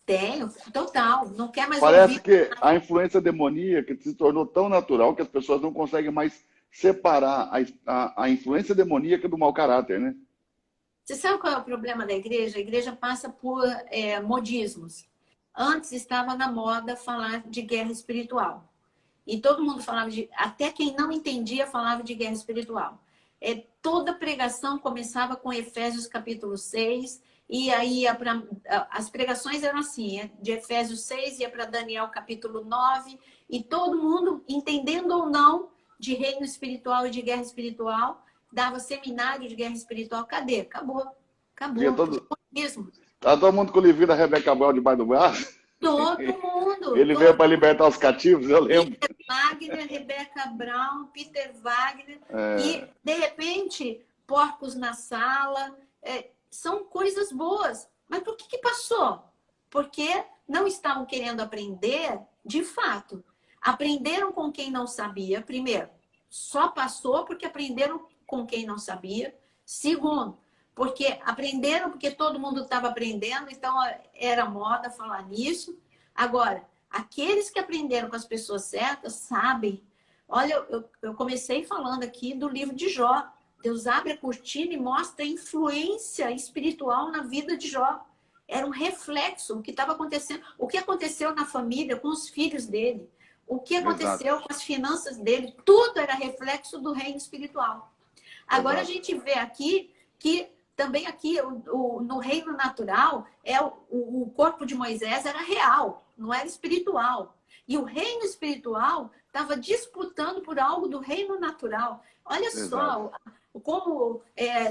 Tenho, total. Não quer mais Parece ouvir. que a influência demoníaca se tornou tão natural que as pessoas não conseguem mais separar a influência demoníaca do mau caráter, né? Você sabe qual é o problema da igreja? A igreja passa por modismos. Antes estava na moda falar de guerra espiritual. E todo mundo falava de... Até quem não entendia falava de guerra espiritual. Toda pregação começava com Efésios capítulo 6, e aí ia para... As pregações eram assim, de Efésios 6 ia para Daniel capítulo 9, e todo mundo, entendendo ou não de reino espiritual e de guerra espiritual, dava seminário de guerra espiritual. Cadê? Acabou. Tá todo mundo com o livrinho da Rebeca Brown debaixo do braço? Todo mundo. Ele veio para libertar os cativos, eu lembro. Peter Wagner, Rebeca Brown, Peter Wagner. E, de repente, porcos na sala. São coisas boas. Mas por que passou? Porque não estavam querendo aprender de fato. Aprenderam com quem não sabia, primeiro. Só passou porque aprenderam com quem não sabia. Segundo, porque aprenderam porque todo mundo estava aprendendo, então era moda falar nisso. Agora, aqueles que aprenderam com as pessoas certas sabem. Olha, eu comecei falando aqui do livro de Jó. Deus abre a cortina e mostra a influência espiritual na vida de Jó. Era um reflexo do que estava acontecendo. O que aconteceu na família, com os filhos dele. O que aconteceu com as finanças dele. Tudo era reflexo do reino espiritual. Agora a gente vê aqui que também aqui no reino natural o corpo de Moisés era real, não era espiritual. E o reino espiritual estava disputando por algo do reino natural. Olha só como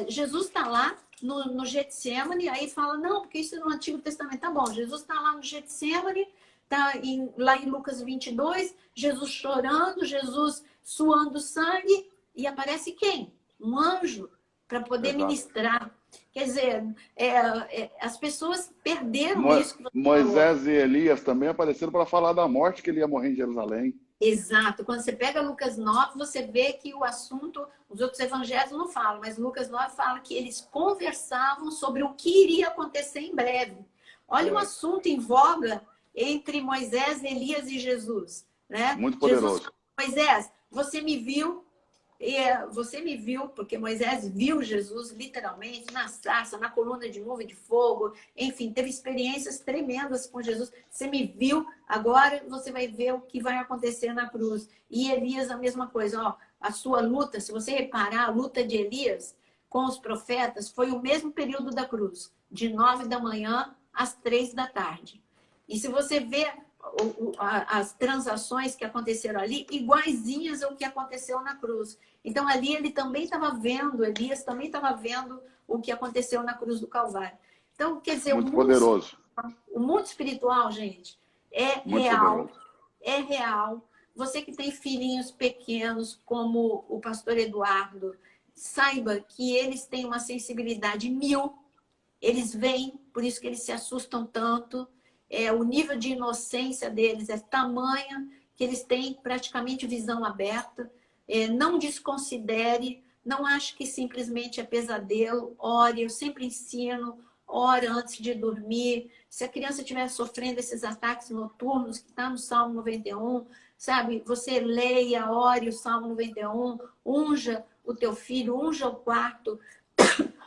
Jesus está lá no Getsemane, aí fala, não, porque isso é no Antigo Testamento. Tá bom, Jesus está lá no Getsemane, está lá em Lucas 22, Jesus chorando, Jesus suando sangue, e aparece quem? Um anjo para poder ministrar. Quer dizer, as pessoas perderam isso. Moisés e Elias também apareceram para falar da morte que ele ia morrer em Jerusalém. Exato. Quando você pega Lucas 9, você vê que o assunto, os outros evangelhos não falam, mas Lucas 9 fala que eles conversavam sobre o que iria acontecer em breve. Olha um assunto em voga entre Moisés, Elias e Jesus. Né? Muito poderoso. Jesus, Moisés, você me viu, porque Moisés viu Jesus literalmente na sarça, na coluna de nuvem de fogo, enfim, teve experiências tremendas com Jesus. Você me viu, agora você vai ver o que vai acontecer na cruz. E Elias, a mesma coisa, ó, a sua luta, se você reparar, a luta de Elias com os profetas foi o mesmo período da cruz, de 9 da manhã às 3 da tarde. E se você vê as transações que aconteceram ali, iguaizinhas ao que aconteceu na cruz. Então, ali ele também estava vendo, Elias também estava vendo o que aconteceu na cruz do Calvário. Então, quer dizer, muito poderoso. O mundo espiritual, gente, é muito real. Poderoso. É real. Você que tem filhinhos pequenos, como o pastor Eduardo, saiba que eles têm uma sensibilidade 1000 Eles veem, por isso que eles se assustam tanto. O nível de inocência deles é tamanha que eles têm praticamente visão aberta. Não desconsidere, não ache que simplesmente é pesadelo. Ore, eu sempre ensino, ore antes de dormir. Se a criança estiver sofrendo esses ataques noturnos, que está no Salmo 91, sabe? Você leia, ore o Salmo 91, unja o teu filho, unja o quarto.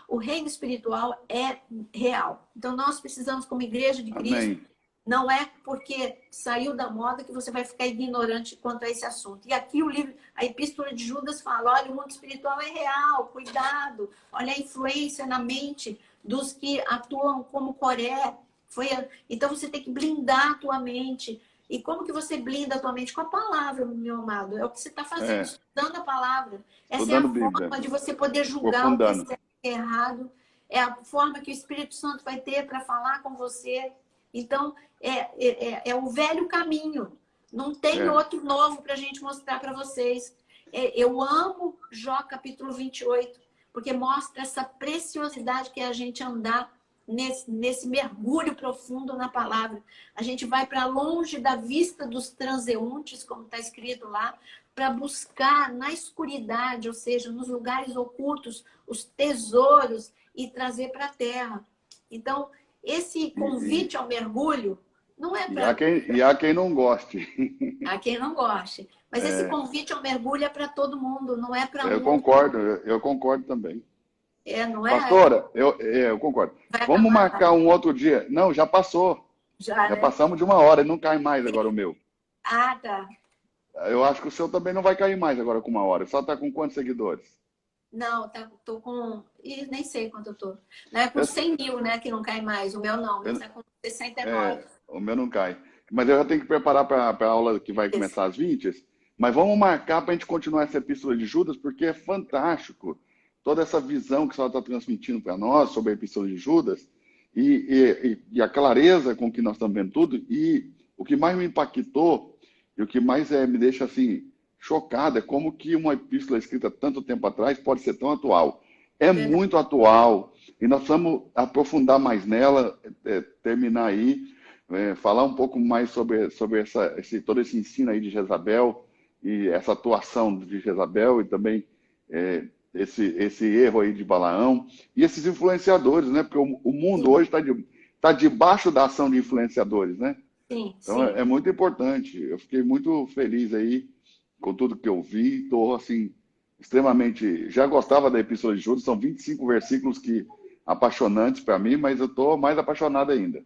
O reino espiritual é real. Então, nós precisamos, como igreja de Cristo, Amém. não é porque saiu da moda que você vai ficar ignorante quanto a esse assunto. E aqui o livro, a Epístola de Judas fala, olha, o mundo espiritual é real, cuidado. Olha a influência na mente dos que atuam como Coré. Então, você tem que blindar a tua mente. E como que você blinda a tua mente? Com a palavra, meu amado. É o que você está fazendo, estudando a palavra. Essa é a forma de você poder julgar o que é certo e errado. É a forma que o Espírito Santo vai ter para falar com você. Então, é o velho caminho. Não tem outro novo para a gente mostrar para vocês. Eu amo Jó capítulo 28, porque mostra essa preciosidade que é a gente andar nesse mergulho profundo na palavra. A gente vai para longe da vista dos transeuntes, como está escrito lá, para buscar na escuridade, ou seja, nos lugares ocultos, os tesouros e trazer para a terra. Então, esse convite ao mergulho não é para... E há quem não goste. Há quem não goste. Mas esse convite ao mergulho é para todo mundo, não é para um... Eu concordo também. Não é? Pastora, eu concordo. Vamos marcar um outro dia. Não, já passou. Já passamos de 1 hora e não cai mais agora o meu. Ah, tá. Eu acho que o seu também não vai cair mais agora com 1 hora. Só está com quantos seguidores? Não, tô com... nem sei quanto eu tô. Não é com 100 mil, né, que não cai mais. O meu não, mas tá com 69. O meu não cai. Mas eu já tenho que preparar para a aula que vai começar às 20. Mas vamos marcar para a gente continuar essa epístola de Judas, porque é fantástico. Toda essa visão que a senhora está transmitindo para nós sobre a epístola de Judas e a clareza com que nós estamos vendo tudo. E o que mais me impactou e o que mais me deixa assim chocado é como que uma epístola escrita tanto tempo atrás pode ser tão atual. É muito atual e nós vamos aprofundar mais nela, terminar aí, falar um pouco mais sobre todo esse ensino aí de Jezabel e essa atuação de Jezabel e também esse erro aí de Balaão e esses influenciadores, né? Porque o mundo hoje está debaixo da ação de influenciadores, né? Sim, então é muito importante. Eu fiquei muito feliz aí com tudo que eu vi. Estou assim extremamente... Já gostava da Epístola de Judas, são 25 versículos apaixonantes para mim, mas eu estou mais apaixonado ainda.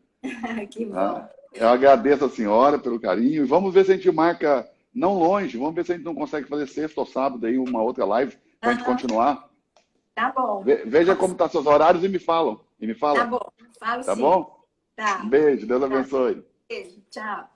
Que bom. Eu agradeço a senhora pelo carinho e vamos ver se a gente marca não longe, vamos ver se a gente não consegue fazer sexta ou sábado aí uma outra live para a gente continuar. Tá bom. Veja como estão seus horários e me falam. Tá bom, falo sim. Tá bom? Tá. Um beijo, Deus abençoe. Beijo, tchau.